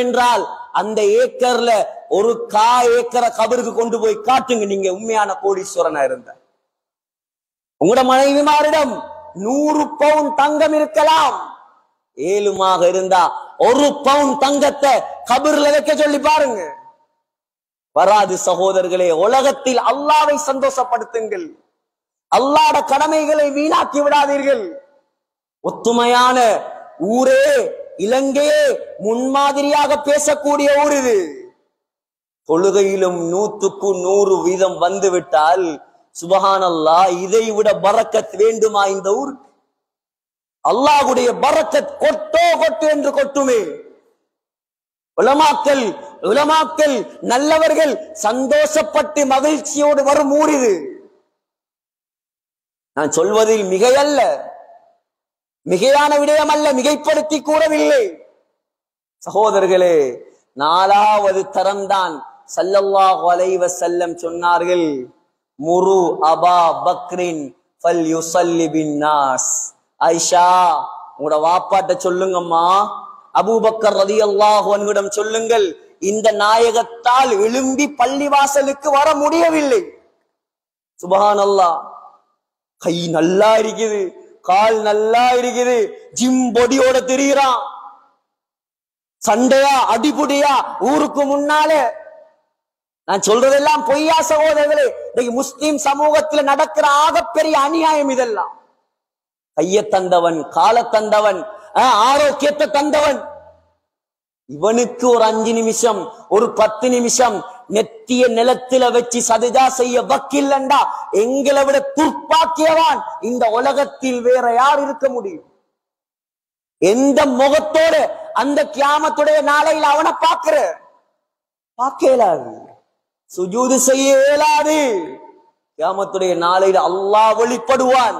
என்றால் அந்த ஏக்கர்ல ஒரு ஏக்கரை கபருக்கு கொண்டு போய் காட்டுங்க. நீங்க உண்மையான கோடீஸ்வரனா இருந்த உங்களோட மனைவிமாரிடம் 100 பவுன் தங்கம் இருக்கலாம். 7மாக இருந்தா 1 பவுன் தங்கத்தை கபர்ல வைக்க சொல்லி பாருங்க. வராது சகோதரர்களே. உலகத்தில் அல்லாஹ்வை சந்தோஷப்படுத்துங்கள். அல்லாஹ்வுட கடமைகளை வீணாக்கி விடாதீர்கள். ஒத்துமையான ஊரே, இலங்கையே முன்மாதிரியாக பேசக்கூடிய ஊர் இது. தொழுகையிலும் 100க்கு 100% வந்துவிட்டால் சுபஹானல்லாஹ், இதை விட பரக்கத் வேண்டுமா இந்த ஊர்? அல்லாஹ்வுடைய பரக்கத் கொட்டோ கொட்டு என்று கொட்டுமே. உலமாக்கள் நல்லவர்கள் சந்தோஷப்பட்டு மகிழ்ச்சியோடு வரும் ஊர் இது. நான் சொல்வதில் மிகையல்ல, மிகையான விடயம் அல்ல, மிகைப்படுத்தி கூறவில்லை. சகோதரர்களே, 4வது தரம்தான் ஸல்லல்லாஹு அலைஹி வஸல்லம் சொன்னார்கள், முரு அபா பக்ரின் ஃபல்யுஸல்லி பின்னாஸ். ஆயிஷா, உங்களோட வாப்பாட்ட சொல்லுங்கம்மா, அபூபக்கர் ரலியல்லாஹு அன்ஹுவிடம் சொல்லுங்கள், இந்த நாயகத்தால் எழும்பி பள்ளிவாசலுக்கு வர முடியவில்லை. சுப்ஹானல்லாஹ். கை நல்லா இருக்குது, கால் நல்லா இருக்குது, ஜிம் பொடியோட திரிகிறான். சண்டையா அடிபுடியா ஊருக்கு முன்னால. நான் சொல்றதெல்லாம் பொய்யா சகோதரர்களே? இன்னைக்கு முஸ்லிம் சமூகத்தில் நடக்கிற ஆகப்பெரிய அநியாயம் இதெல்லாம். கைய தந்தவன், கால தந்தவன், ஆரோக்கியத்தை தந்தவன், இவனுக்கு ஒரு 5 நிமிஷம், ஒரு 10 நிமிஷம் நெத்திய நிலத்தில வச்சு சஜதா செய்ய வக்கில்லண்டா எங்களை விட துர்ப்பாக்கியவான் இந்த உலகத்தில் வேற யார் இருக்க முடியும்? எந்த முகத்தோட அந்த கியாமத்துடைய நாளையில் அவனை பார்க்க இயலாது, சுஜூது செய்ய இயலாது. கியாமத்துடைய நாளையில் அல்லாஹ் வெளிப்படுவான்.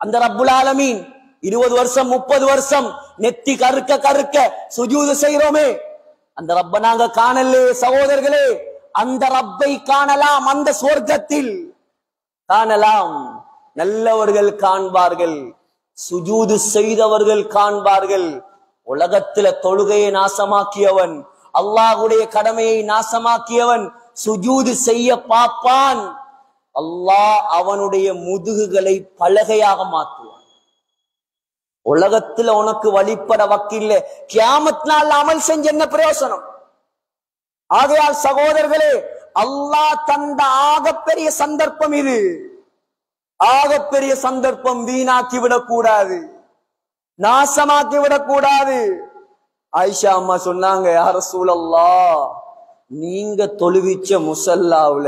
அந்த ரப்புல் ஆலமீன் 20 வருஷம் 30 வருஷம் நெத்தி கருக்க சுஜூது செய்கிறோமே, அந்த ரப்ப நாங்க காணலே சகோதரர்களே. அந்த ரப்பை காணலாம், அந்த சுவர்க்கத்தில் காணலாம். நல்லவர்கள் காண்பார்கள், சுஜூது செய்தவர்கள் காண்பார்கள். உலகத்தில தொழுகையை நாசமாக்கியவன், அல்லாஹ்வுடைய கடமையை நாசமாக்கியவன் சுஜூது செய்ய பார்ப்பான். அல்லாஹ் அவனுடைய முதுகுகளை பலகையாக மாற்றுவான். உலகத்துல உனக்கு வழிபட வக்கில்ல, கியாமத் நாள் அமல் செஞ்ச என்ன பிரயோசனம்? ஆகையால் சகோதரர்களே, அல்லாஹ் தந்த ஆகப்பெரிய சந்தர்ப்பம் இது. ஆகப்பெரிய சந்தர்ப்பம் வீணாக்கி விடக்கூடாது, நாசமாக்கி விடக்கூடாது. ஆயிஷா அம்மா சொன்னாங்க, யா ரசூலல்லாஹ், நீங்க தொழுவிச்ச முசல்லாவுல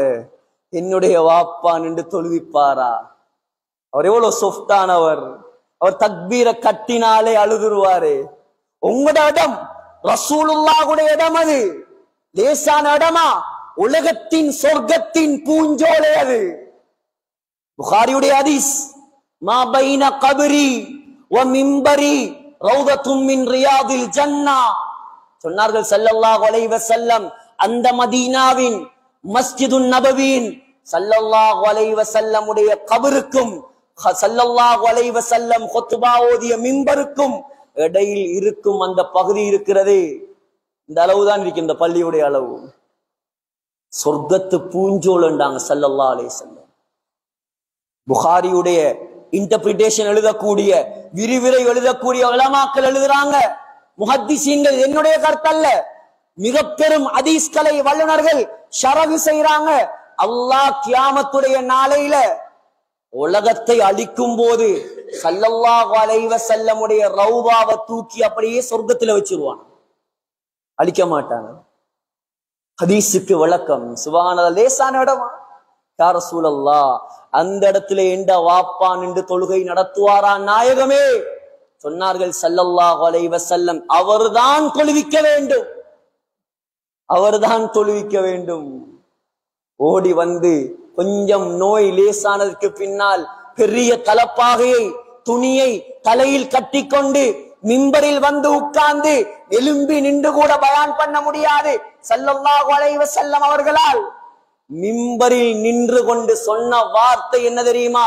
என்னுடைய வாப்பா நின்று தொழுவிப்பாரா? அவர் எவ்வளவு சொஃப்டானவர், அவர் தக்பீரை கட்டினாலே அழுதுருவாரு. உங்களோட இடம் ரசூலுல்லாஹ்வுடைய இடம், அது லேசான இடமா? உலகத்தின் சொர்க்கத்தின் பூஞ்சோலை அது. புகாரியுடைய ஹதீஸ், மா பைன கபரி வ மிம்பரி ரௌதத்தும் மின் ரியாதில் ஜன்னா. சொன்னார்கள் ஸல்லல்லாஹு அலைஹி வஸல்லம், அந்த மதீனாவின் மஸ்ஜிதுன் நபவியின் ஸல்லல்லாஹு அலைஹி வஸல்லம் உடைய கபருக்கும் ஸல்லல்லாஹு அலைஹி வஸல்லம் குத்பா ஓதிய மிம்பருக்கும் இடையில் இருக்கும் அந்த பகுதி இருக்கிறது, இந்த அளவுதான் இருக்கு, இந்த பள்ளியுடைய அளவு. சொர்க்கத்து பூஞ்சோல்ண்டாங்க ஸல்லல்லாஹு அலைஹி வஸல்லம். புகாரியுடைய இன்டர்பிரிட்டேஷன் எழுதக்கூடிய, விரிவுரை எழுதக்கூடிய உலமாக்கள் எழுதுறாங்க, முஹத்திஸீன்கள், என்னுடைய கருத்தல்ல, மிக பெரும் ஹதீஸ்களை வல்லுநர்கள் ஷரஹ் செய்றாங்க. அல்லாஹ் கியாமத்துடைய நாளையில உலகத்தை அழிக்கும் போது ஸல்லல்லாஹு அலைஹி வஸல்லம் உடைய ரௌபாவை தூக்கி அப்படியே சொர்க்கத்துல வச்சிருவான், அழிக்க மாட்டாங்க. ஹதீஸுக்கு விளக்கம். சுப்ஹானல்லாஹ், லேசான இடமா? யா ரசூலல்லாஹ், அந்த இடத்துல எந்த வாப்பா நின்று தொழுகை நடத்துவாரா நாயகமே? சொன்னார்கள் ஸல்லல்லாஹு அலைஹி வஸல்லம், அவர்தான் தொழுவிக்க வேண்டும், அவர்தான் தொழுவிக்க வேண்டும். ஓடி வந்து கொஞ்சம் நோய் லேசானதுக்கு பின்னால் பெரிய தலப்பாகையை, துணியை தலையில் கட்டிக்கொண்டு மிம்பரில் வந்து உட்கார்ந்து எலும்பி நின்று கூட பயான் பண்ண முடியாது ஸல்லல்லாஹு அலைஹி வஸல்லம் அவர்களால். மிம்பரில் நின்று கொண்டு சொன்ன வார்த்தை என்ன தெரியுமா?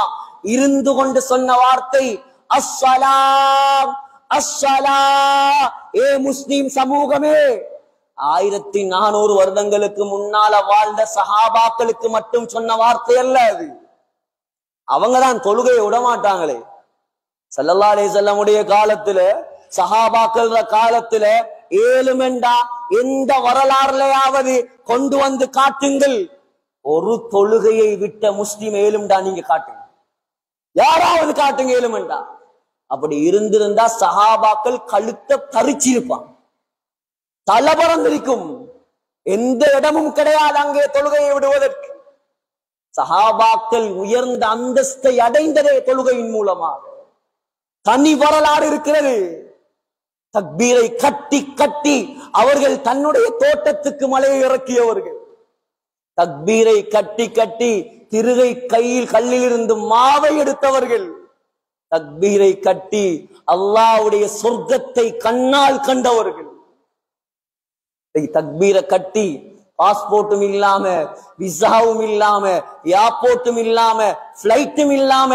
இருந்து கொண்டு சொன்ன வார்த்தை அஸ்ஸலாம் அஸ்ஸலா. ஏ முஸ்லிம் சமூகமே, 1400 வருடங்களுக்கு முன்னால வாழ்ந்த சஹாபாக்களுக்கு மட்டும் சொன்ன வார்த்தை அல்ல அது. அவங்கதான் தொழுகையை விட மாட்டாங்களே. ஸல்லல்லாஹு அலைஹி வஸல்லம் உடைய காலத்துல, சஹாபாக்கள் காலத்துல ஏழுமெண்டா எந்த வரலாறுலையாவது கொண்டு வந்து காட்டுங்கள். ஒரு தொழுகையை விட்ட முஸ்லிம் ஏழும்டா நீங்க காட்டுங்க, யாராவது காட்டுங்க ஏழுமெண்டா. அப்படி இருந்திருந்தா சஹாபாக்கள் கழுத்தை தரிச்சிருப்பான், தலபரந்திருக்கும். எந்த இடமும் கிடையாது அங்கே தொழுகையை விடுவதற்கு. சஹாபாக்கள் உயர்ந்த அந்தஸ்தை அடைந்ததே தொழுகையின் மூலமாக. தனி வரலாறு இருக்கிறது. தக்பீரை கட்டி கட்டி அவர்கள் தன்னுடைய தோட்டத்துக்கு மலையை இறக்கியவர்கள். தக்பீரை கட்டி கட்டி திருகை கையில் கல்லில் இருந்து மாவை எடுத்தவர்கள். தக்பீரை கட்டி அல்லாஹ்வுடைய சொர்க்கத்தை கண்ணால் கண்டவர்கள். தக்பீரை கட்டி பாஸ்போர்ட்டும் இல்லாம, விசாவும் இல்லாம, ஏர்போர்ட்டும் இல்லாம, பிளைட்டும் இல்லாம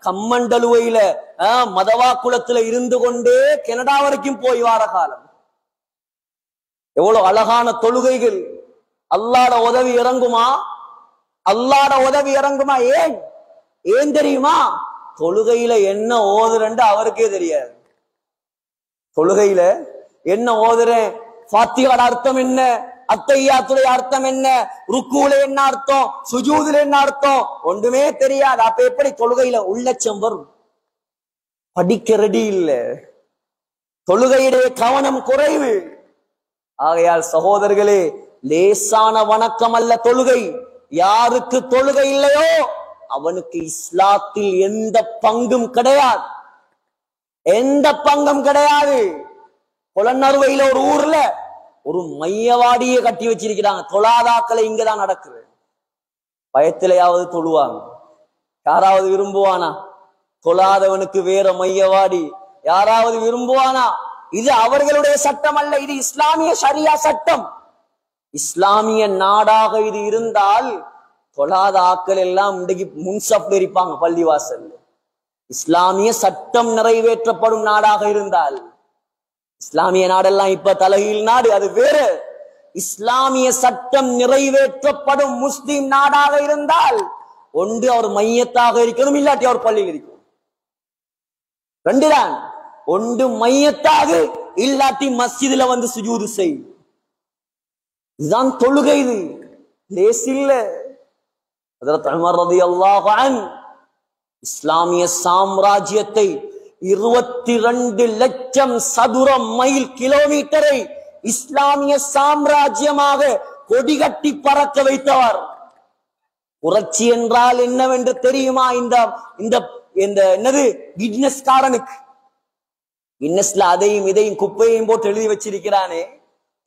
கம்மண்டலுவையில மதவா குளத்துல இருந்து கொண்டே கனடா வரைக்கும் போய் வார காலம். எவ்வளவு அழகான தொழுகைகள். அல்லாஹ்ட உதவி இறங்குமா? அல்லாஹ்ட உதவி இறங்குமா? ஏன் ஏன் தெரியுமா? தொழுகையில என்ன ஓதுறேன்னு அவருக்கே தெரியாது. தொழுகையில என்ன ஓதுறேன், ஃபாத்திஹாவோட அர்த்தம் என்ன, அத்தஹியாத்துடைய அர்த்தம் என்ன, ருக்கூல என்ன அர்த்தம், சுஜூதுல என்ன அர்த்தம், ஒன்றுமே தெரியாது. அப்ப எப்படி தொழுகையில உள்ளச்சம் வரும்? படிக்க ரெடி இல்ல, தொழுகையுடைய கவனம் குறைவு. ஆகையால் சகோதரர்களே, லேசான வணக்கம் அல்ல தொழுகை. யாருக்கு தொழுகை இல்லையோ அவனுக்கு இஸ்லாத்தில் எந்த பங்கும் கிடையாது, எந்த பங்கும் கிடையாது. புலனறுவையில ஒரு ஊர்ல ஒரு மையவாடியை கட்டி வச்சிருக்கிறாங்க. தொழாதாக்களை இங்கதான் நடக்குது. பயத்திலேயாவது தொழுவாங்க. யாராவது விரும்புவானா? தொழாதவனுக்கு வேற மையவாடி யாராவது விரும்புவானா? இது அவர்களுடைய சட்டம் அல்ல, இது இஸ்லாமிய ஷரியா சட்டம். இஸ்லாமிய நாடாக இது இருந்தால் தொழாத ஆக்கள் எல்லாம் இன்றைக்கு முன்சப்ல இருப்பாங்க பள்ளிவாசல். இஸ்லாமிய சட்டம் நிறைவேற்றப்படும் நாடாக இருந்தால், இஸ்லாமிய நாடெல்லாம் இப்ப தலைகீழ் நாடு, அது வேற. இஸ்லாமிய சட்டம் நிறைவேற்றப்படும் முஸ்லிம் நாடாக இருந்தால் ஒன்று அவர் மையத்தாக இருக்கணும், இல்லாட்டி அவர் பள்ளியில் இருக்கணும். ரெண்டுதான். ஒன்று மையத்தாக, இல்லாட்டி மஸ்ஜிதுல வந்து சுஜூது செய். இதுதான் தொழுகை. இது லேசில்ல. ஹஜ்ரத் உமர் ரலியல்லாஹு அன்ஹு இஸ்லாமிய சாம்ராஜ்யத்தை 22 லட்சம் சதுர மைல் கிலோமீட்டரை இஸ்லாமிய சாம்ராஜ்யமாக கொடிகட்டி பறக்க வைத்தவர். புரட்சி என்றால் என்னவென்று தெரியுமா? இந்த என்னது கின்னஸ்காரனுக்கு. கின்னஸ்ல அதையும் இதையும் குப்பையையும் போட்டு எழுதி வச்சிருக்கிறானே,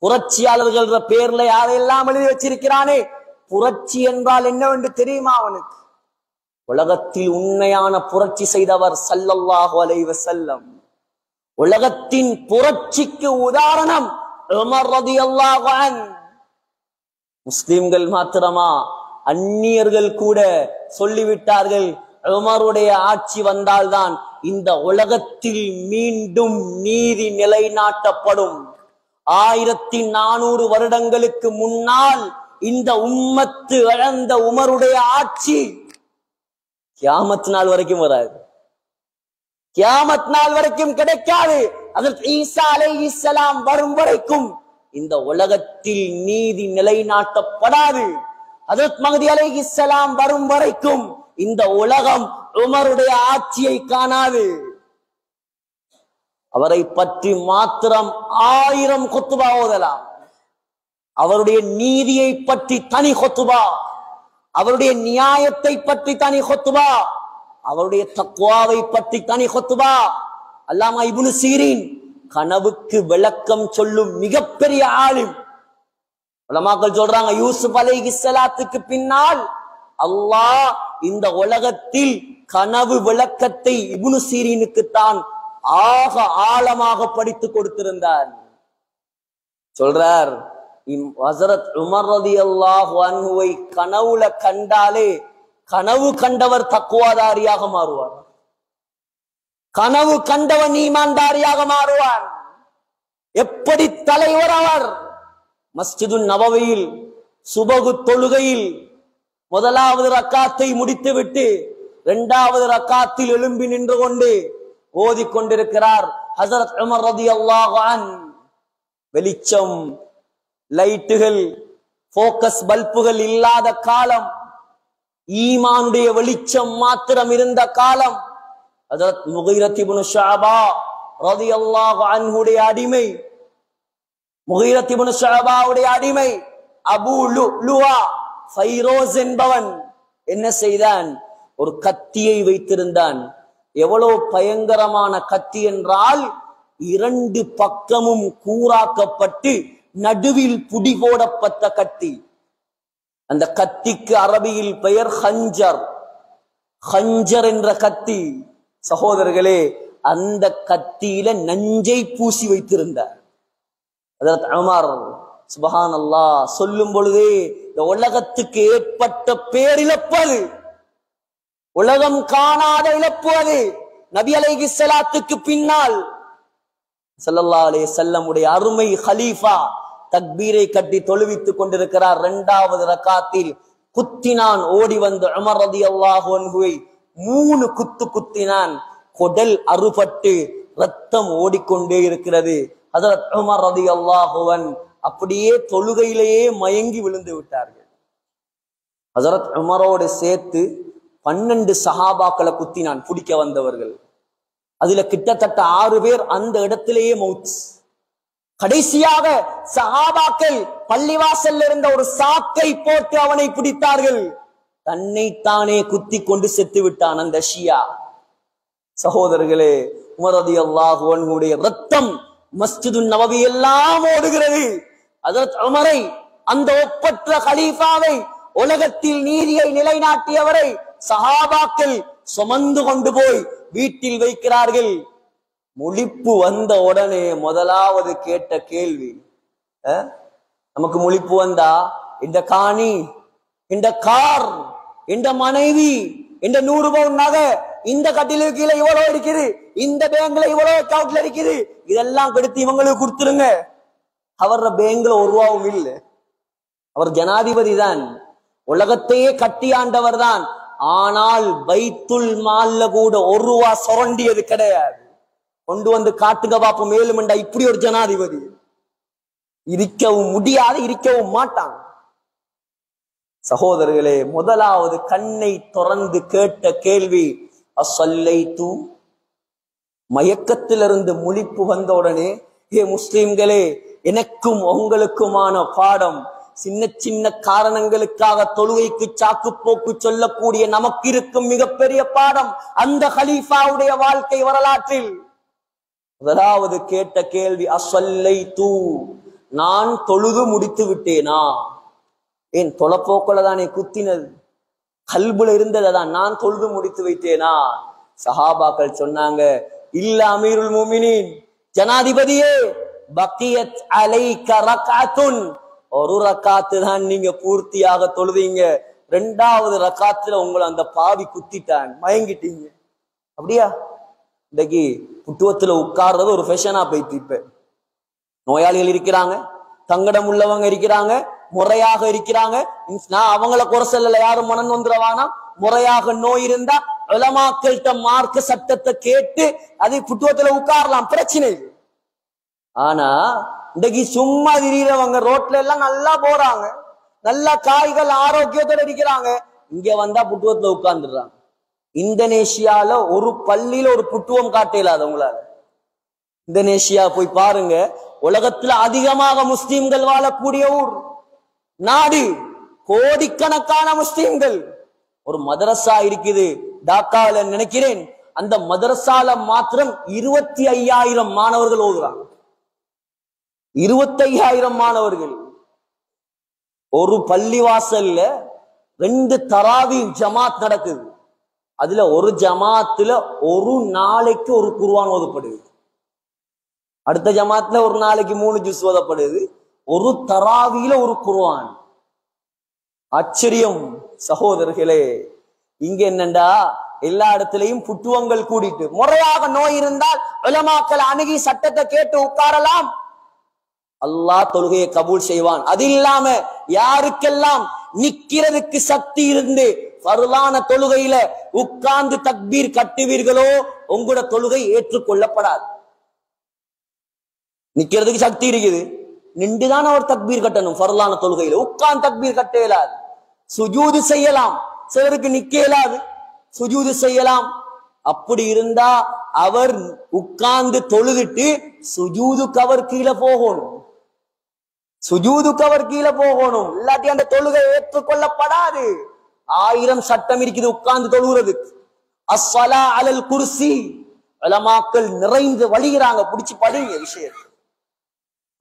புரட்சியாளர்கள் பேர்ல யாரெல்லாம் எழுதி வச்சிருக்கிறானே. புரட்சி என்றால் என்னவென்று தெரியுமா அவனுக்கு? உலகத்தில் உண்மையான புரட்சி செய்தவர் ஸல்லல்லாஹு அலைஹி வஸல்லம். உலகத்தின் புரட்சிக்கு உதாரணம் உமர் ரலியல்லாஹு அன்ஹு. முஸ்லிம்கள் மாத்திரமா, அந்நியர்கள் கூட சொல்லிவிட்டார்கள், உமருடைய ஆட்சி வந்தால்தான் இந்த உலகத்தில் மீண்டும் நீதி நிலைநாட்டப்படும். 1400 வருடங்களுக்கு முன்னால் இந்த உம்மத்து இழந்த உமருடைய ஆட்சி கியாமத் நாள் வரைக்கும் வராது, கியாமத் நாள் வரைக்கும் கிடைக்காது. ஹஜ்ரத் ஈசா அலைஹிஸ்ஸலாம் வரும் வரைக்கும் இந்த உலகத்தில் நீதி நிலைநாட்டப்படாது. ஹஜ்ரத் மஹ்தி அலைஹிஸ்ஸலாம் வரும் வரைக்கும் இந்த உலகம் உமருடைய ஆட்சியை காணாது. அவரை பற்றி மாத்திரம் 1000 குத்துபா ஓதலாம். அவருடைய நீதியை பற்றி தனி குத்துபா, அவருடைய நியாயத்தை பற்றி தனி குத்துபா, அவருடைய தக்வாவை பற்றி தனி குத்துபா. அல்லாமா இப்னு சீரின் கனவுக்கு விளக்கம் சொல்லும் மிகப்பெரிய ஆலிம். உலமாக்கள் சொல்றாங்க, யூசுப் அலைஹிஸ்ஸலாத்துக்கு பின்னால் அல்லாஹ் இந்த உலகத்தில் கனவு விளக்கத்தை இப்னு சீரினுக்கு தான் ஆக ஆழமாக படித்து கொடுத்திருந்தான். சொல்றார், ஹஸரத் உமர் ரலியல்லாஹு அன்ஹுவை கனவுல கண்டாலே கனவு கண்டவர் தக்வாதாரியாக மாறுவார், கனவு கண்டவன் ஈமான்தாரியாக மாறுவான். எப்படி தலைவர் அவர்! மஸ்ஜிது நபவியில் சுபகு தொழுகையில் முதலாவது ரக்காத்தை முடித்துவிட்டு இரண்டாவது ரக்காத்தில் எழும்பி நின்று கொண்டு ஓதிக்கொண்டிருக்கிறார் ஹஸரத் உமர் ரலியல்லாஹு அன்ஹு. வெளிச்சம், லைட்டுகள், போக்கஸ் பல்புகள் இல்லாத காலம், ஈமானுடைய வெளிச்சம் மாத்திரம் இருந்த காலம். ஹஸரத் முகீரத் இப்னு ஷுஅபா ரலியல்லாஹு அன்ஹுடைய அடிமை, முகீரத் இப்னு ஷுஅபாவுடைய அடிமை அபூ லுஆ ஃபைரோஸ் என்பவன் என்ன செய்தான்? ஒரு கத்தியை வைத்திருந்தான். எவ்வளவு பயங்கரமான கத்தி என்றால், இரண்டு பக்கமும் கூராக்கப்பட்டு நடுவில் புடி போடப்பட்ட கத்தி. அந்த கத்திக்கு அரபியில் பெயர் ஹஞ்சர். ஹஞ்சர் என்ற கத்தி. சகோதரர்களே, அந்த கத்தியில நஞ்சை பூசி வைத்திருந்தார் ஹஸரத் உமர். சுப்ஹானல்லாஹ், சொல்லும் பொழுதே இந்த உலகத்துக்கு ஏற்பட்ட பேரிழப்பது, உலகம் காணாத இழப்பு அது. நபி அலைஹிஸ்ஸலாத்துக்கு பின்னால் ஸல்லல்லாஹு அலைஹி வஸல்லம் உடைய அருமை ஹலீஃபா தக்பீரை கட்டி தொழுவித்துக் கொண்டிருக்கிறார். இரண்டாவது ரக்காத்தில் குத்தினான். ஓடி வந்து உமர் ரலியல்லாஹு அன்ஹுவை 3 குத்து குத்தினான். குடல் அறுபட்டு ரத்தம் ஓடிக்கொண்டே இருக்கிறது. ஹஸரத் உமர் ரலியல்லாஹு அன்ஹு அப்படியே தொழுகையிலேயே மயங்கி விழுந்து விட்டார்கள். ஹஸரத் உமரோடு சேர்த்து 12 சஹாபாக்களை குத்தினான், பிடிக்க வந்தவர்கள். அதுல கிட்டத்தட்ட 6 பேர் அந்த இடத்திலேயே மௌத். கடைசியாக சஹாபாக்கள் பள்ளிவாசல்ல இருந்த ஒரு சாக்கை போட்டு அவனை பிடித்தார்கள். தன்னைத்தானே குத்தி கொண்டு செத்து விட்டான் அந்த ஷியா. சகோதரர்களே, உமர் ரலியல்லாஹு அன்ஹுடைய ரத்தம் மஸ்ஜிது நபவி எல்லாம் ஓடுகிறது. ஹஸரத் உமரை, அந்த ஒப்பற்ற கலீஃபாவை, உலகத்தில் நீதியை நிலைநாட்டியவரை சஹாபாக்கள் சுமந்து கொண்டு போய் வீட்டில் வைக்கிறார்கள். முழிப்பு வந்த உடனே முதலாவது கேட்ட கேள்வி, நமக்கு முழிப்பு வந்தா இந்த காணி, இந்த கார், இந்த மனைவி, இந்த 100 பவுன் நகை, இந்த கட்டிலுக்கு கீழே இவ்வளவு இருக்குது, இந்த பேங்க்ல இவ்வளவு அக்கவுண்ட்ல இருக்குது, இதெல்லாம் கெடுத்து இவங்களுக்கு கொடுத்துருங்க. அவர் பேங்க்ல 1 ரூபாவும் இல்லை. அவர் ஜனாதிபதி தான், உலகத்தையே கட்டியாண்டவர் தான். ஆனால் பைத்துல் மால்ல கூட 1 ரூபா சுரண்டியது கிடையாது. கொண்டு வந்து காட்டுங்க பாப்போம் மேலுமண்டா, இப்படி ஒரு ஜனாதிபதி இருக்கவும் முடியாது, இருக்கவும் மாட்டான். சகோதரர்களே, முதலாவது கண்ணை திறந்து கேட்ட கேள்வி அஸ்ஸல்லைது. மயக்கத்திலிருந்து முழிப்பு வந்த உடனே, ஹே முஸ்லிம்களே, எனக்கும் உங்களுக்குமான பாடம். சின்ன சின்ன காரணங்களுக்காக தொழுகைக்கு சாக்கு போக்கு சொல்லக்கூடிய நமக்கு இருக்கும் மிகப்பெரிய பாடம் அந்த கலீஃபாவுடைய வாழ்க்கை வரலாற்றில். முதலாவது கேட்ட கேள்வி அஸ்ஸல்லைது, நான் தொழுது முடித்து விட்டேனா? ஏன் தொலைப்போக்குல தானே குத்தினது, கல்புல இருந்ததான், நான் தொழுது முடித்து வைத்தேனா? சஹாபாக்கள் சொன்னாங்க, இல்ல அமீருல் முஃமினீன், ஜனாதிபதியே, பக்கியத் அலைக ரக்அத்துன், 1 ரக்காத்து தான் நீங்க பூர்த்தியாக தொழுவீங்க, 2வது ரக்காத்துல உங்களை அந்த பாவி குத்திட்டான், மயங்கிட்டீங்க. அப்படியா? இன்னைக்கு புட்டுவத்துல உட்கார்றது ஒரு ஃபேஷனா போயிட்டு. இப்ப நோயாளிகள் இருக்கிறாங்க, தங்கடம் உள்ளவங்க இருக்கிறாங்க, முறையாக இருக்கிறாங்க. நான் அவங்கள குறை சொல்லல, யாரும் மனன் வந்துடுவானா. முறையாக நோய் இருந்தா உலமாக்கள்கிட்ட மார்க்க சட்டத்தை கேட்டு அதை புட்டுவத்துல உட்காரலாம், பிரச்சனை. ஆனா இன்னைக்கு சும்மா திடீரவங்க ரோட்ல எல்லாம் நல்லா போறாங்க, நல்லா காய்கள் ஆரோக்கியத்தோட இருக்கிறாங்க, இங்க வந்தா புட்டுவத்துல உட்கார்ந்துடுறாங்க. இந்தோனேஷியால ஒரு பள்ளியில ஒரு புட்டுவம் காட்டலாது உங்களால. இந்தோனேஷியா போய் பாருங்க, உலகத்துல அதிகமாக முஸ்லிம்கள் வாழக்கூடிய ஊர், நாடு, கோடிக்கணக்கான முஸ்லிம்கள். ஒரு மதரசா இருக்குது டாக்கால நினைக்கிறேன், அந்த மதரசால மாத்திரம் 25,000 மாணவர்கள் ஓதுறாங்க. 25,000 மாணவர்கள். ஒரு பள்ளிவாசல்ல 2 தராவி ஜமாத் நடக்குது. அதுல ஒரு ஜமாத்துல ஒரு நாளைக்கு ஒரு குர்ஆன் ஓதப்படுது, அடுத்த ஜமாத்துல ஒரு நாளைக்கு 3 ஜுஸ் ஓதப்படுது, ஒரு தராவியில ஒரு குர்ஆன். ஆச்சரியம் சகோதரர்களே. இங்க என்னண்டா எல்லா இடத்திலையும் புட்டுவங்கள் கூடிட்டு, முறையாக நோய் இருந்தால் உலமாக்கள் அணுகி சட்டத்தை கேட்டு உட்காரலாம், அல்லாஹ் தொழுகையை கபூல் செய்வான். அது இல்லாம யாருக்கெல்லாம் நிக்கிறதுக்கு சக்தி இருந்து ஃபர்லான தொழுகையில உட்கார்ந்து தக்பீர் கட்டுவீர்களோ உங்களோட தொழுகை ஏற்றுக்கொள்ளப்படாது. நிக்கிறதுக்கு சக்தி இருக்குது, நின்றுதான் அவர் தக்பீர் கட்டணும். ஃபர்லான தொழுகையில உட்கார்ந்து தக்பீர் கட்ட இயலாது. சுஜூது செய்யலாம், சிலருக்கு நிக்க இயலாது, சுஜூது செய்யலாம். அப்படி இருந்தா அவர் உட்கார்ந்து தொழுதுட்டு சுஜூதுக்கு அவர் கீழே போகணும், சுஜூதுக்கு அவர் கீழே போகணும். இல்லாட்டி அந்த தொழுகை ஏற்றுக்கொள்ளப்படாது. 1000 சட்டம் இருக்குது உட்கார்ந்து தொழுகிறதுக்கு. அஸ்ஸலா அலல் குர்சி, உலமாக்கள் நிறைந்து வழிகிறாங்க, பிடிச்சு படிங்க விஷயத்தை.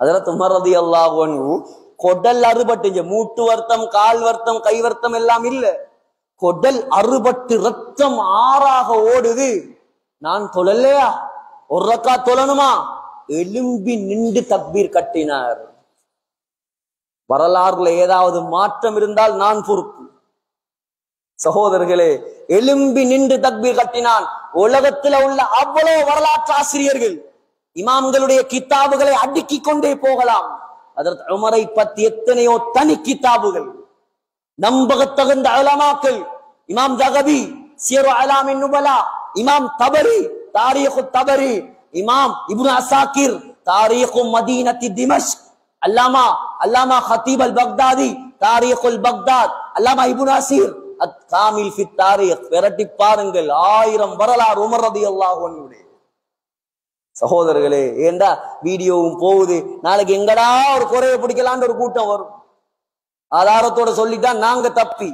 ஹஜ்ரத் உமர் ரலியல்லாஹு அன்ஹு கொடல் அறுபட்டு, மூட்டு வருத்தம், கால் வருத்தம், கை வருத்தம் எல்லாம் இல்ல, கொடல் அறுபட்டு ரத்தம் ஆறாக ஓடுது. நான் தொழலையா, ஒரு ரக்காத் தொழணுமா, எலும்பி நின்று தக்பீர் கட்டினார். வரலாறுல ஏதாவது மாற்றம் இருந்தால் நான் பொறுப்பு. சகோதரர்களே, எலும்பி நின்று தக்பீர் கட்டினான். உலகத்துல உள்ள அவ்வளவு வரலாற்று ஆசிரியர்கள் இமாம்களுடைய கித்தாபுகளை அடுக்கிக் கொண்டே போகலாம். அதற்கு உமரை பத்தி எத்தனையோ தனி கித்தாபுகள், நம்பகத்தகுந்த உலமாக்கள், இமாம் ஜகபி சியரு அலாமின் நுபலா, இமாம் தபரி தாரீഖு தபரி, இமாம் இப்னு அசாக்கிர் தாரீഖு மதீனத்தி திமஷ்க், அல்லாமா ஹதீப் அல் பக்தாதி தாரீഖுல் பக்தாத், அல்லாமா இப்னு அசீர் அத்-காமில் ஃபி தாரீഖ். விரட்டி பாருங்கள், 1000 வரலாறு உமர் ரலியல்லாஹு அன்ஹு. சகோதரர்களே, ஏண்டா வீடியோவும் போகுது, நாளைக்கு எங்கடா ஒரு குறைய பிடிக்கலான்னு ஒரு கூட்டம் வரும். ஆதாரத்தோட சொல்லித்தான் நாங்க தப்பி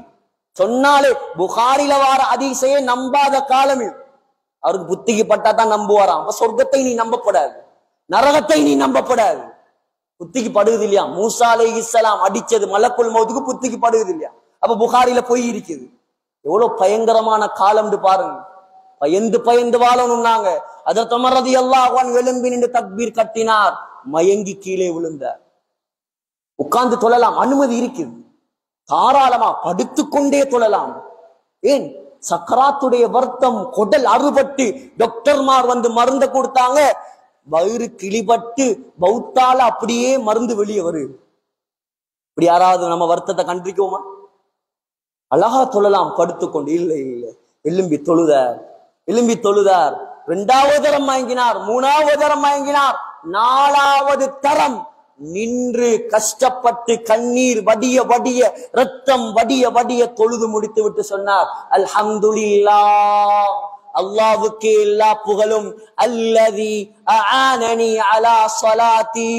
சொன்னாலே புகாரில வார ஹதீஸையே நம்பாத காலம் இது. அவருக்கு புத்திக்கு பட்டா தான் நம்புவாராம். சொர்க்கத்தை நீ நம்பப்படாது, நரகத்தை நீ நம்பப்படாது. புத்திக்கு படுகுது இல்லையா, மூசா அலைஹிஸ்ஸலாம் அடிச்சது மலக்குல் மௌத்துக்கு புத்திக்கு படுகுது இல்லையா, அப்ப புகாரில போய் இருக்குது. எவ்வளவு பயங்கரமான காலம் பாருங்க. பயந்து வாழணும்னாங்க. ஹஜ்ரத் உமர் ரலியல்லாஹு அன்ஹு எழும்பி நின்று தக்பீர் கட்டினார், மயங்கி கீழே விழுந்தார். உட்கார்ந்து தொழலாம், அனுமதி இருக்குது, தாராளமா படுத்துக்கொண்டே தொழலாம். ஏன், சக்கராத்துடைய வருத்தம், கொடல் அறுபட்டு டாக்டர்மார் வந்து மருந்து கொடுத்தாங்க, வயிறு கிளிபட்டு பௌத்தால அப்படியே மருந்து வெளியே வருது. இப்படி யாராவது நம்ம வருத்தத்தை கண்டிருக்கோமா? அழகா தொழலாம் படுத்துக்கொண்டு. இல்லை, எலும்பி தொழுதார், எலும்பி தொழுதார். 2வது தரம் மயங்கினார், 3வது தரம் மயங்கினார், 4வது தரம் நின்று கஷ்டப்பட்டு கண்ணீர் வடிய வடிய, ரத்தம் வடிய வடிய தொழுது முடித்து விட்டு சொன்னார், அல்ஹம்துலில்லாஹ், அல்லாஹ்வுக்கே எல்லா புகழும், அல்லதி அஆனனி அலா ஸலாத்தி,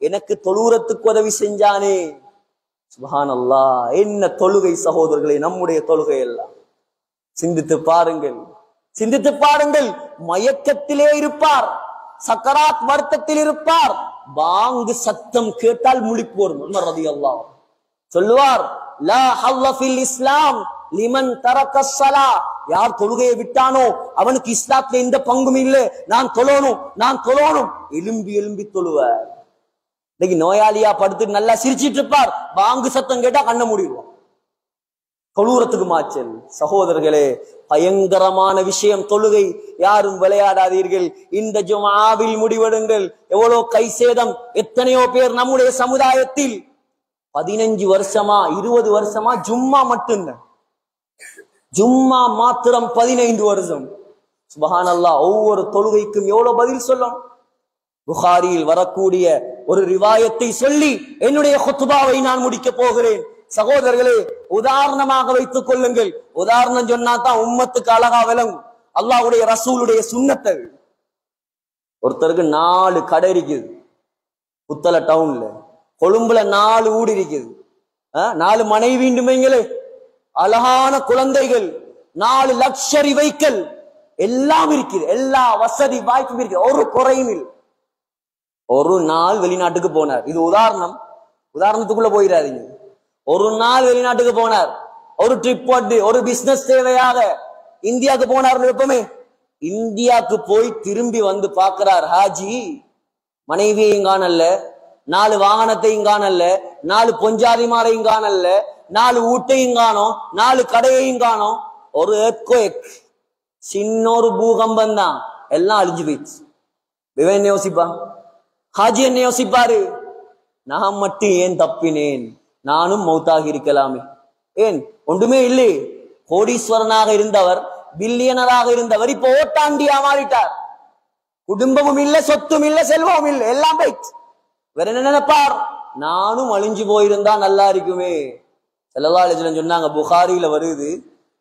எனக்கு தொழுறதுக்கு உதவி செஞ்சானே. சுப்ஹானல்லாஹ், என்ன தொழுகை சகோதரர்களே, நம்முடைய தொழுகை எல்லாம் சிந்தித்து பாருங்கள், சிந்தித்து பாருங்கள். மயக்கத்திலே இருப்பார், சக்கராத் வருத்தத்தில் இருப்பார், பாங்கு சத்தம் கேட்டால் முழிப்பு வரும். உமர் ரலியல்லாஹு சொல்லுவார், லா ஹல்ல ஃபில் இஸ்லாம் லிமன் தரக ஸலா, யார் தொழுகையை விட்டானோ அவனுக்கு இஸ்லாத்துல எந்த பங்கும் இல்லை, நான் தொழணும். எலும்பி தொழுவார். இன்னைக்கு நோயாளியா படுத்து நல்லா சிரிச்சிட்டு இருப்பார், பாங்கு சத்தம் கேட்டா கண்ண மூடிடுவான், தொழுறத்துக்கு மாச்சல். சகோதரர்களே, பயங்கரமான விஷயம் தொழுகை. யாரும் விளையாடாதீர்கள். இந்த ஜும்ஆவில் முடிவெடுங்கள். எவ்வளவு கை சேதம். எத்தனையோ பேர் நம்முடைய சமுதாயத்தில் 15 வருஷமா 20 வருஷமா ஜும்மா மட்டும்தான், ஜும்மா மாத்திரம் 15 வருஷம். சுப்ஹானல்லாஹ், ஒவ்வொரு தொழுகைக்கும் எவ்வளவு பதில் சொல்லும். புகாரியில் வரக்கூடிய ஒரு ரிவாயத்தை சொல்லி என்னுடைய குத்பாவை நான் முடிக்க போகிறேன். சகோதரர்களே, உதாரணமாக வைத்துக் கொள்ளுங்கள். உதாரணம் சொன்னா தான் உம்மத்துக்கு அழகா விளங்கும் அல்லாஹ்வுடைய ரசூலுடைய சுன்னத்தை. ஒருத்தருக்கு 4 கடை இருக்குது புத்தள டவுன்ல, கொழும்புல 4 வீடு இருக்குது, 4 மனைவிண்டுமைங்களே, அழகான குழந்தைகள், 4 லக்ஷரி வெஹிக்கிள் எல்லாம் இருக்குது, எல்லா வசதி வாய்ப்பும் இருக்குது, ஒரு குறையும் இல்லை. ஒரு நாள் வெளிநாட்டுக்கு போனார். இது உதாரணத்துக்குள்ள போயிடாதீங்க. ஒரு நாள் வெளிநாட்டுக்கு போனார், ஒரு ட்ரிப் போட்டு, ஒரு பிசினஸ் தேவையாக இந்தியாவுக்கு போனார் எப்பவுமே. இந்தியாவுக்கு போய் திரும்பி வந்து பாக்குறார் ஹாஜி, மனைவியையும் காணல்ல, 4 வாகனத்தையும் காணல்ல, 4 பொஞ்சாதிமாரையும் காணல்ல, 4 ஊட்டையும் காணோம், 4 கடையையும் காணோம். ஒரு earthquake, சின்ன ஒரு பூகம்பம் தான், எல்லாம் அழிஞ்சு போயிடுச்சு. இவன் என்ன யோசிப்பான்? ஹாஜி என்ன யோசிப்பாரு? நான் மட்டும் ஏன் தப்பினேன், நானும் மௌத்தாகி இருக்கலாமே. ஏன் ஒன்றுமே இல்லை, கோடீஸ்வரனாக இருந்தவர், பில்லியனராக இருந்தவர், இப்போ ஓட்டாண்டியா மாறிட்டார். குடும்பமும் இல்ல, சொத்தும் இல்ல, செல்வமும் இல்ல, எல்லாம் போயிடுச்சு. வேற என்ன நினைப்பார்? நானும் அழிஞ்சு போயிருந்தா நல்லா இருக்குமே. ஸல்லல்லாஹு அலைஹி வஸல்லம் சொன்னாங்க, புகாரில வருது,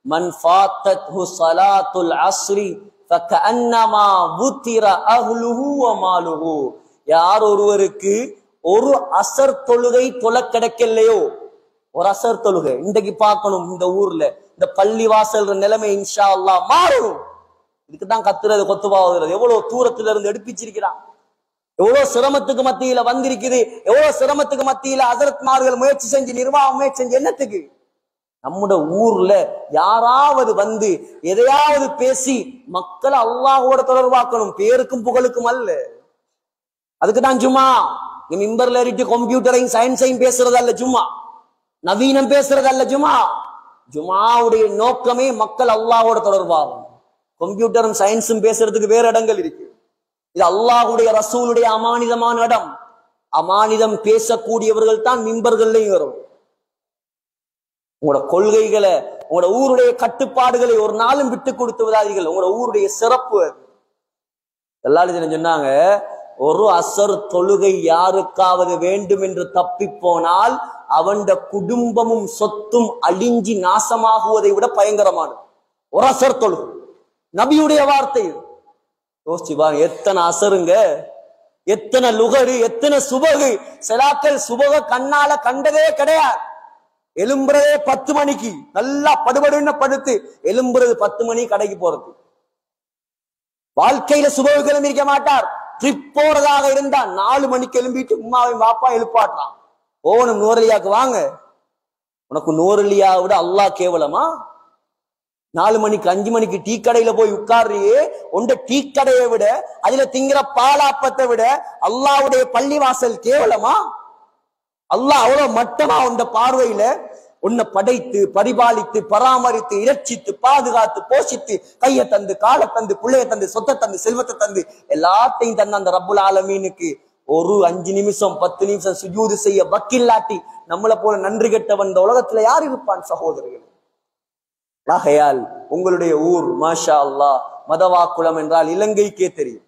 மன் ஃபாத்தத்ஹு ஸலாத்துல் அஸ்ரி ஃபகஅன்னமா புத்திர அஹ்லுஹு வ மாலுஹு. யார் ஒருவருக்கு ஒரு அசர் தொழுகை தொலை கிடைக்கலையோ, ஒரு அசர் தொழுகை இன்றைக்கு பார்க்கணும். இந்த ஊர்ல இந்த பள்ளி வாசல் நிலைமை இன்ஷா அல்லாஹ் மாறணும். இதுக்குதான் கத்துறது, கொத்துபாவுறது. எவ்வளவு தூரத்துல இருந்து எடுப்பிச்சிருக்கிறான், எவ்வளவு சிரமத்துக்கு மத்தியில வந்திருக்குது, எவ்வளவு சிரமத்துக்கு மத்தியில ஹஸரத்மார்கள் முயற்சி செஞ்சு, நிர்வாகம் முயற்சி செஞ்சு. என்னத்துக்கு? நம்முடைய ஊர்ல யாராவது வந்து எதையாவது பேசி மக்களை அல்லாஹ்வோட தொடர்பாக்கணும், பேருக்கும் புகழுக்கும் அல்ல. அதுக்குதான் சும்மா மிம்பர்ல ஏறிட்டு கம்ப்யூட்டரையும் சயின்ஸையும் பேசுறது அல்ல ஜும்மா, நவீனம் பேசுறது அல்ல ஜும்மா. ஜும்மாவுடைய நோக்கமே மக்கள் அல்லாஹ்வோட தொடர்பாகும். கம்ப்யூட்டரும் சயின்ஸும் பேசுறதுக்கு வேற இடங்கள் இருக்கு. இது அல்லாஹ்வுடைய ரசூலுடைய அமானிதமான இடம். அமானிதம் பேசக்கூடியவர்கள் தான் மிம்பர்கள்லையும் வரும். உங்களோட கொள்கைகளை, உங்களோட ஊருடைய கட்டுப்பாடுகளை ஒரு நாளும் விட்டு கொடுத்து விடாதீர்கள். உங்களோட ஊருடைய சிறப்பு அது. எல்லாரும் சொன்னாங்க, ஒரு அசர் தொழுகை யாருக்காவது வேண்டும் என்று தப்பி போனால் அவன் குடும்பமும் சொத்தும் அழிஞ்சி நாசமாகுவதை விட பயங்கரமானது ஒரு அசர் தொழுகை. நபியுடைய வார்த்தை. யோசிச்சு பாருங்க, எத்தனை அசருங்க, எத்தனை லுகரு, எத்தனை சுபகு. சிலாக்கள் சுபக கண்ணால கண்டதே கிடையாது. எலும்புறதே 10 மணிக்கு, நல்லா படுபடுன்னு படுத்து எலும்புறது 10 மணி கடைக்கு போறது. வாழ்க்கையில சுபகு கிளம்பிருக்க மாட்டார். ட்ரிப் போறதாக இருந்தா 4 மணிக்கு எழும்பிட்டு உமாவை பாப்பா எழுப்பாட்டான். ஓனும் நூறலியாக்கு வாங்க. உனக்கு நூறலியா விட அல்லாஹ் கேவலமா? 4 மணிக்கு 5 மணிக்கு டீ கடையில போய் உட்கார்றியே, உண்ட டீ கடையை விட, அதுல திங்கிற பாலாப்பத்தை விட அல்லாஹ்வுடைய பள்ளிவாசல் கேவலமா? அல்லாஹ் அவ்வளவு மட்டமா உண்ட பார்வையில உன்னை படைத்து பரிபாலித்து பராமரித்து இரட்சித்து பாதுகாத்து போஷித்து கையை தந்து காலை தந்து பிள்ளைய தந்து சொத்தை தந்து செல்வத்தை தந்து எல்லாத்தையும் தந்த அந்த ரப்புல் ஆலமீனுக்கு ஒரு 5 நிமிஷம் 10 நிமிஷம் சுஜூது செய்ய வக்கில்லாட்டி நம்மளை போல நன்றி கெட்டவன் இந்த உலகத்துல யார் இருப்பான் சகோதரர்கள்? ஆகையால் உங்களுடைய ஊர் மாஷா அல்லாஹ் மதவாக்குளம் என்றால் இலங்கைக்கே தெரியும்.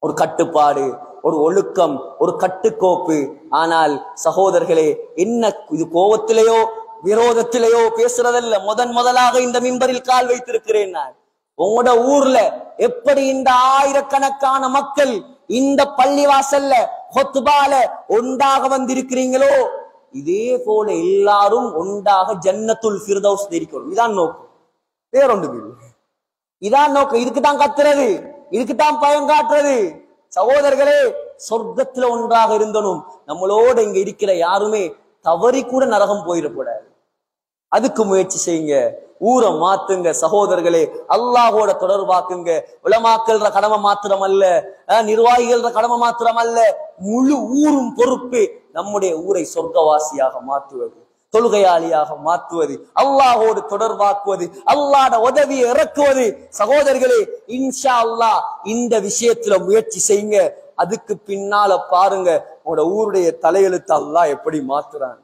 ஒரு கட்டுப்பாடு, ஒரு ஒழுக்கம், ஒரு கட்டுக்கோப்பு. ஆனால் சகோதரர்களே, என்ன இது கோபத்திலேயோ விரோதத்திலேயோ பேசுறதல்ல. முதலாக இந்த மிம்பரில் கால் வைத்திருக்கிறேன் நான். உங்களோட ஊர்ல எப்படி இந்த ஆயிரக்கணக்கான மக்கள் இந்த பள்ளிவாசல்ல ஹுத்பால ஒன்றாக வந்திருக்கிறீங்களோ, இதே போல எல்லாரும் ஒன்றாக ஜன்னத்துல் ஃபிர்தௌஸ் இருக்கணும். இதான் நோக்கம், வேறொன்று இல்லை. இதான் நோக்கம். இதுக்குதான் கத்துறது, இதுக்குதான் பயம் காட்டுறது. சகோதரர்களே, சொர்க்கத்துல ஒன்றாக இருந்தனும். நம்மளோட இங்க இருக்கிற யாருமே தவறி கூட நரகம் போயிடக்கூடாது. அதுக்கு முயற்சி செய்யுங்க, ஊரை மாத்துங்க சகோதரர்களே. அல்லாஹோட தொடர்பாக்குங்க. உலமாக்கல்ற கடமை மாத்திரம் அல்ல, நிர்வாகிகள் கடமை மாத்திரம் அல்ல, முழு ஊரும் பொறுப்பு. நம்முடைய ஊரை சொர்க்கவாசியாக மாற்றுவது, தொழுகையாளியாக மாற்றுவது, அல்லாஹோடு தொடர்பாக்குவது, அல்லாஹ்ட உதவியை இறக்குவது. சகோதரர்களே, இன்ஷா அல்லாஹ் இந்த விஷயத்துல முயற்சி செய்யுங்க. அதுக்கு பின்னால பாருங்க உங்களோட ஊருடைய தலையெழுத்து அல்லாஹ் எப்படி மாத்துறான்.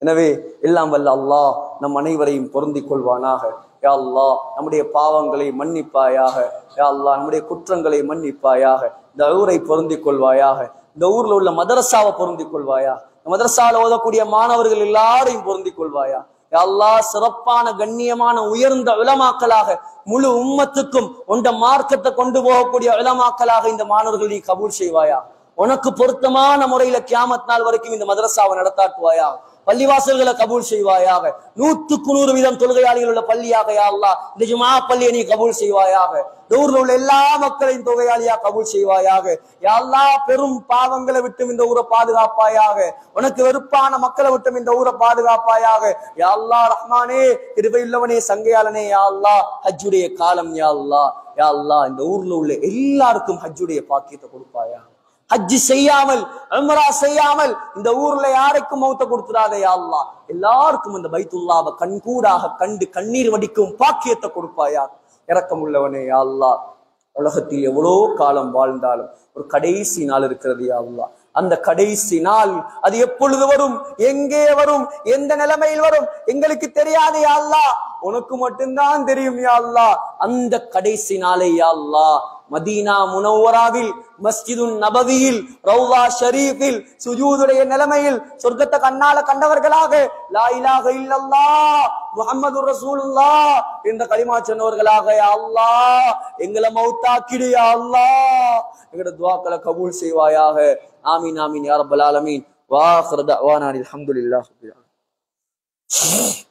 எனவே எல்லாம் வல்ல அல்லாஹ் நம் அனைவரையும் பொருந்திக் கொள்வானாக. யா அல்லாஹ் நம்முடைய பாவங்களை மன்னிப்பாயாக. யா அல்லாஹ் நம்முடைய குற்றங்களை மன்னிப்பாயாக. இந்த ஊரை பொருந்திக் கொள்வாயாக. இந்த ஊர்ல உள்ள மதரசாவை பொருந்திக் கொள்வாயா. மதரசால ஓதக்கூடிய மாணவர்கள் எல்லாரையும் பொருந்திக் கொள்வாயா. யா அல்லாஹ் சிறப்பான கண்ணியமான உயர்ந்த உலமாக்களாக முழு உம்மத்துக்கும் உண்ட மார்க்கத்தை கொண்டு போகக்கூடிய உலமாக்களாக இந்த மாணவர்கள் நீ கபூல் செய்வாயா. உனக்கு பொருத்தமான முறையில கியாமத் நாள் வரைக்கும் இந்த மதரசாவை நடத்தாட்டுவாயா. பள்ளிவாசல்களை கபூல் செய்வாயாக. 100% தொழுகையாளிகள் உள்ள பள்ளியாக யா அல்லாஹ் இந்த ஜுமா பள்ளியை நீ கபூல் செய்வாயாக. ஊர்ல உள்ள எல்லா மக்களையும் தொகையாளியா கபூல் செய்வாயாக. யா அல்லாஹ் பெரும் பாவங்களை விட்டும் இந்த ஊரை பாதுகாப்பாயாக. உனக்கு வெறுப்பான மக்களை விட்டும் இந்த ஊரை பாதுகாப்பாயாக. யா அல்லாஹ் ரஹ்மானே, கிருபையுள்ளவனே, சங்கையாளனே, யா அல்லாஹ் ஹஜ்ஜுடைய காலம் யா அல்லாஹ். யா அல்லாஹ் இந்த ஊர்ல உள்ள எல்லாருக்கும் ஹஜ்ஜுடைய பாக்கியத்தை கொடுப்பாயா. ஹஜ்ஜி செய்யாமல் உம்ரா செய்யாமல் இந்த ஊர்ல யாருக்கும் மௌத்த கொடுத்துடாதே யா அல்லாஹ். எல்லாருக்கும் அந்த பைத்துல்லாஹ்வை கண்கூடாக கண்டு கண்ணீர் வடிக்கும் பாக்கியத்தை கொடுப்பாயா. இரக்கம் உள்ளவனே யா அல்லாஹ். உலகத்தில் எவ்வளோ காலம் வாழ்ந்தாலும் ஒரு கடைசி நாள் இருக்கிறது யா அல்லாஹ். அந்த கடைசி நாள் அது எப்பொழுது வரும், எங்கே வரும், எந்த நிலைமையில் வரும் எங்களுக்கு தெரியாது யா அல்லாஹ். உனக்கு மட்டும்தான் தெரியும் யா அல்லாஹ். அந்த கடைசி நாளை யா அல்லாஹ் மதீனா முனவ்வராவில் மஸ்ஜிதுன் நபவியில் ரௌலா ஷரீஃபில் சுஜூதுடைய நிலைமையில் சொர்க்கத்தை கண்ணால கண்டவர்களாக லா இலாஹ இல்லல்லாஹ் முஹம்மதுர் ரசூலுல்லாஹ் என்ற கலிமா சொன்னவர்களாக யா அல்லாஹ் எங்களை மௌத்தாக்கிடு யா அல்லாஹ். எங்களுடைய துஆக்களை கபூல் செய்வாயாக. ஆமீன் ஆமீன் யா ரப்பல் ஆலமீன். வா ஆகிரு தஅவானா அல்ஹம்துலில்லாஹி ரப்பில் ஆலமீன்.